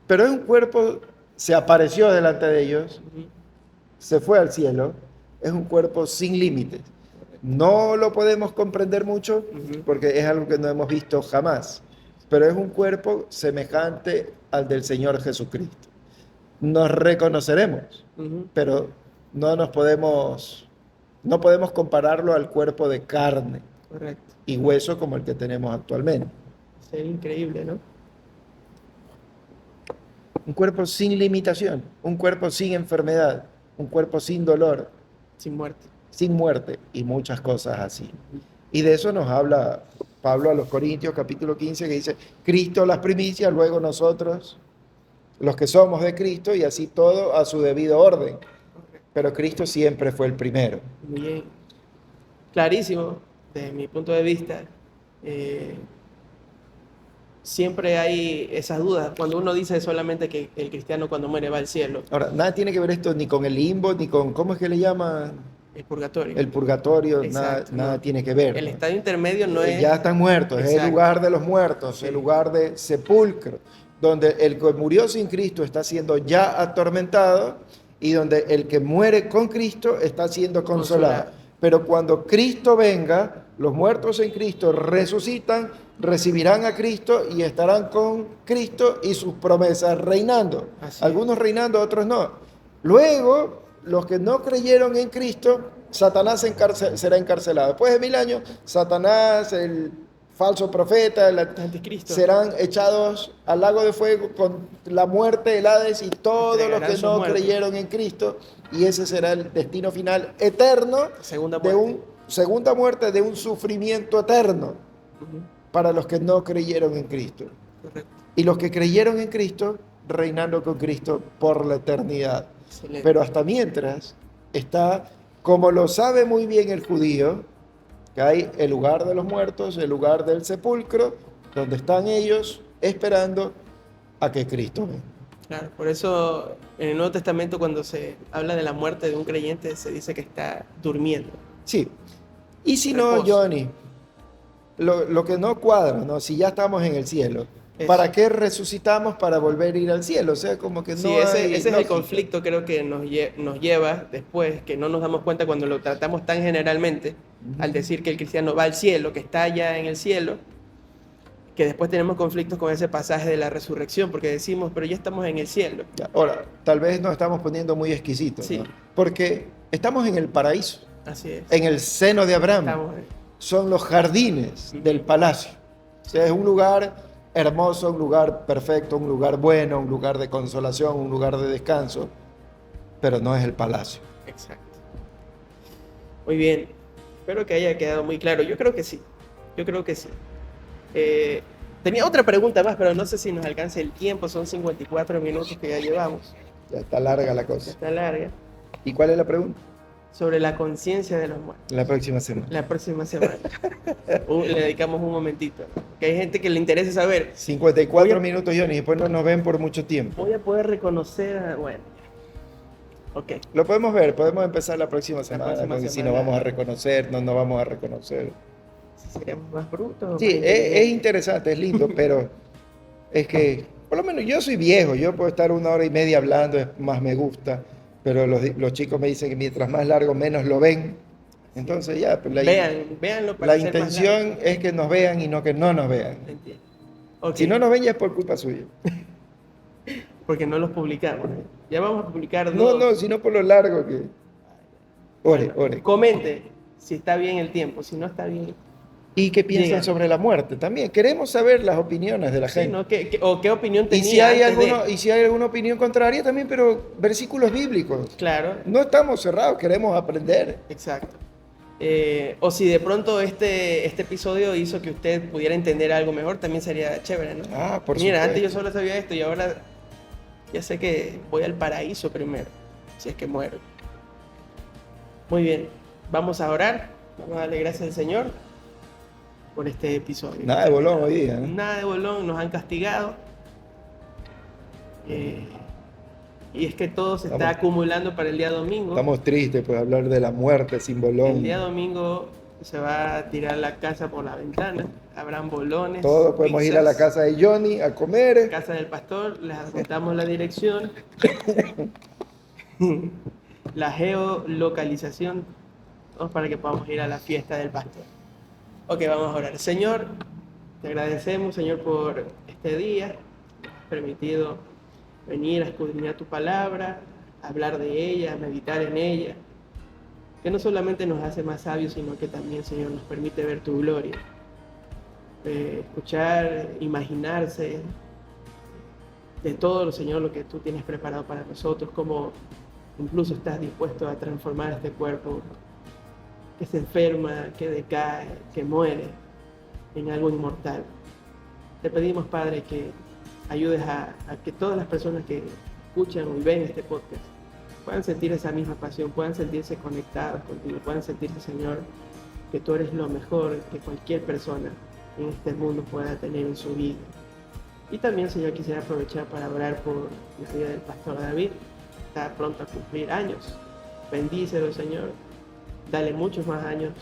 pero es un cuerpo, se apareció delante de ellos, Ujú. se fue al cielo, es un cuerpo sin límites. No lo podemos comprender mucho porque es algo que no hemos visto jamás, pero es un cuerpo semejante al del Señor Jesucristo. Nos reconoceremos, Ujú. pero no podemos compararlo al cuerpo de carne Correcto. y hueso como el que tenemos actualmente. Sería increíble, ¿no? Un cuerpo sin limitación, un cuerpo sin enfermedad, un cuerpo sin dolor, Sin muerte. sin muerte y muchas cosas así. Y de eso nos habla Pablo a los Corintios capítulo 15, que dice, Cristo las primicias, luego nosotros, los que somos de Cristo, y así todo a su debido orden. Pero Cristo siempre fue el primero. Muy bien. Clarísimo, desde mi punto de vista. Siempre hay esas dudas. Cuando uno dice solamente que el cristiano cuando muere va al cielo, Ahora, nada tiene que ver esto ni con el limbo, ni con, ¿cómo es que le llaman? el purgatorio. El purgatorio, Exacto, nada no. tiene que ver. El ¿no? estadio intermedio no es... Ya están muertos, es el Exacto. lugar de los muertos, Sí. el lugar de sepulcro, donde el que murió sin Cristo está siendo ya atormentado y donde el que muere con Cristo está siendo consolado. Pero cuando Cristo venga, los muertos en Cristo resucitan, recibirán a Cristo y estarán con Cristo y sus promesas reinando. Así es. Algunos reinando, otros no. Luego, los que no creyeron en Cristo, Satanás será encarcelado. Después de 1000 años, Satanás, el falso profeta, el Anticristo. serán echados al lago de fuego con la muerte del Hades y todos los Entregarán que su no muerte. creyeron en Cristo. Y ese será el destino final eterno Segunda de muerte. segunda muerte, de un sufrimiento eterno Ujú. para los que no creyeron en Cristo. Correcto. Y los que creyeron en Cristo, reinando con Cristo por la eternidad. Excelente. Pero hasta mientras está, como lo sabe muy bien el judío, que hay el lugar de los muertos, el lugar del sepulcro, donde están ellos esperando a que Cristo venga. Claro, por eso en el Nuevo Testamento cuando se habla de la muerte de un creyente se dice que está durmiendo. Sí. Y si no, Reposo. Johnny, lo que no cuadra, ¿no? Si ya estamos en el cielo, Eso. ¿para qué resucitamos para volver a ir al cielo? O sea, como que no Sí, ese hay es el lógica. conflicto creo que nos lleva después, que no nos damos cuenta cuando lo tratamos tan generalmente, al decir que el cristiano va al cielo, que está ya en el cielo, que después tenemos conflictos con ese pasaje de la resurrección, porque decimos, pero ya estamos en el cielo. Ya, ahora, tal vez nos estamos poniendo muy exquisitos, Sí. ¿no? Porque estamos en el paraíso, Así es. en el seno de Abraham. Estamos Son los jardines del palacio. O sea, es un lugar hermoso, un lugar perfecto, un lugar bueno, un lugar de consolación, un lugar de descanso, pero no es el palacio. exacto. Muy bien. Espero que haya quedado muy claro. Yo creo que sí. Yo creo que sí. Tenía otra pregunta más, pero no sé si nos alcance el tiempo. Son 54 minutos que ya llevamos. Ya está larga la Ya cosa. está larga. ¿Y cuál es la pregunta? Sobre la conciencia de los muertos. La próxima semana. La próxima semana. Le dedicamos un momentito. Que hay gente que le interesa saber. 54 Voy a- minutos, Johnny, y después no nos ven por mucho tiempo. Voy a poder reconocer bueno, Ok. Lo podemos ver, podemos empezar la próxima semana, próxima porque si semana. nos vamos a reconocer, no nos vamos a reconocer. Si seremos más brutos o Sí, más es inteligentes. interesante, es lindo, pero es que, por lo menos yo soy viejo, yo puedo estar 1 hora y media hablando, es más me gusta, pero los chicos me dicen que mientras más largo, menos lo ven. Entonces ya, pues Véanlo para la hacer más largo. intención es que nos vean y no que no nos vean. Entiendo. Ok, Si no nos ven ya es por culpa suya. porque no los publicamos. Ya vamos a publicar No, dos. no, sino por lo largo que... Ore, Bueno, ore. comente si está bien el tiempo, si no está bien. ¿Y qué piensan Díganos. sobre la muerte? También queremos saber las opiniones de la Sí, gente. ¿no? O qué opinión Y tenía si hay antes alguno, y si hay alguna opinión contraria también, pero versículos bíblicos. Claro, No estamos cerrados, queremos aprender. exacto. O si de pronto este episodio hizo que usted pudiera entender algo mejor, también sería chévere, ¿no? Ah, por Mira, antes yo supuesto. solo sabía esto y ahora ya sé que voy al paraíso primero, si es que muero. Muy bien, vamos a orar, vamos a darle gracias al Señor por este episodio. Nada de bolón hoy día, ¿eh? Nada de bolón, nos han castigado. Y es que todo se está Estamos- acumulando para el día domingo. Estamos tristes por hablar de la muerte sin bolón. El día domingo se va a tirar la casa por la ventana, habrán bolones. Todos podemos ir a la pizzas, casa de Johnny a comer. casa del pastor, les adjuntamos la dirección, la geolocalización, todos para que podamos ir a la fiesta del pastor. Ok, vamos a orar. Señor, te agradecemos, Señor, por este día, nos has permitido venir a escudriñar tu palabra, a hablar de ella, a meditar en ella, que no solamente nos hace más sabios, sino que también, Señor, nos permite ver tu gloria, escuchar, imaginarse de todo, Señor, lo que tú tienes preparado para nosotros, como incluso estás dispuesto a transformar este cuerpo que se enferma, que decae, que muere en algo inmortal. Te pedimos, Padre, que ayudes a que todas las personas que escuchan y ven este podcast puedan sentir esa misma pasión, puedan sentirse conectados contigo, puedan sentirse, Señor, que tú eres lo mejor que cualquier persona en este mundo pueda tener en su vida. Y también, Señor, quisiera aprovechar para orar por la vida del pastor David. Está pronto a cumplir años. Bendícelo, Señor. Dale muchos más años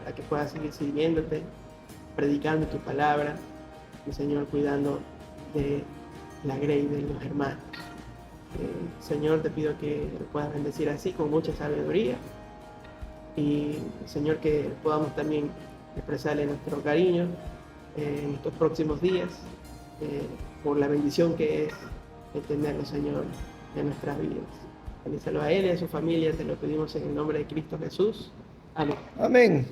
para que pueda seguir sirviéndote, predicando tu palabra y, Señor, cuidando de la grey de los hermanos. Señor, te pido que lo puedas bendecir así, con mucha sabiduría. Y, Señor, que podamos también expresarle nuestro cariño en estos próximos días, por la bendición que es el tenerlo, Señor, en nuestras vidas. Bendícelo a él y a su familia, te lo pedimos en el nombre de Cristo Jesús. Amén. Amén.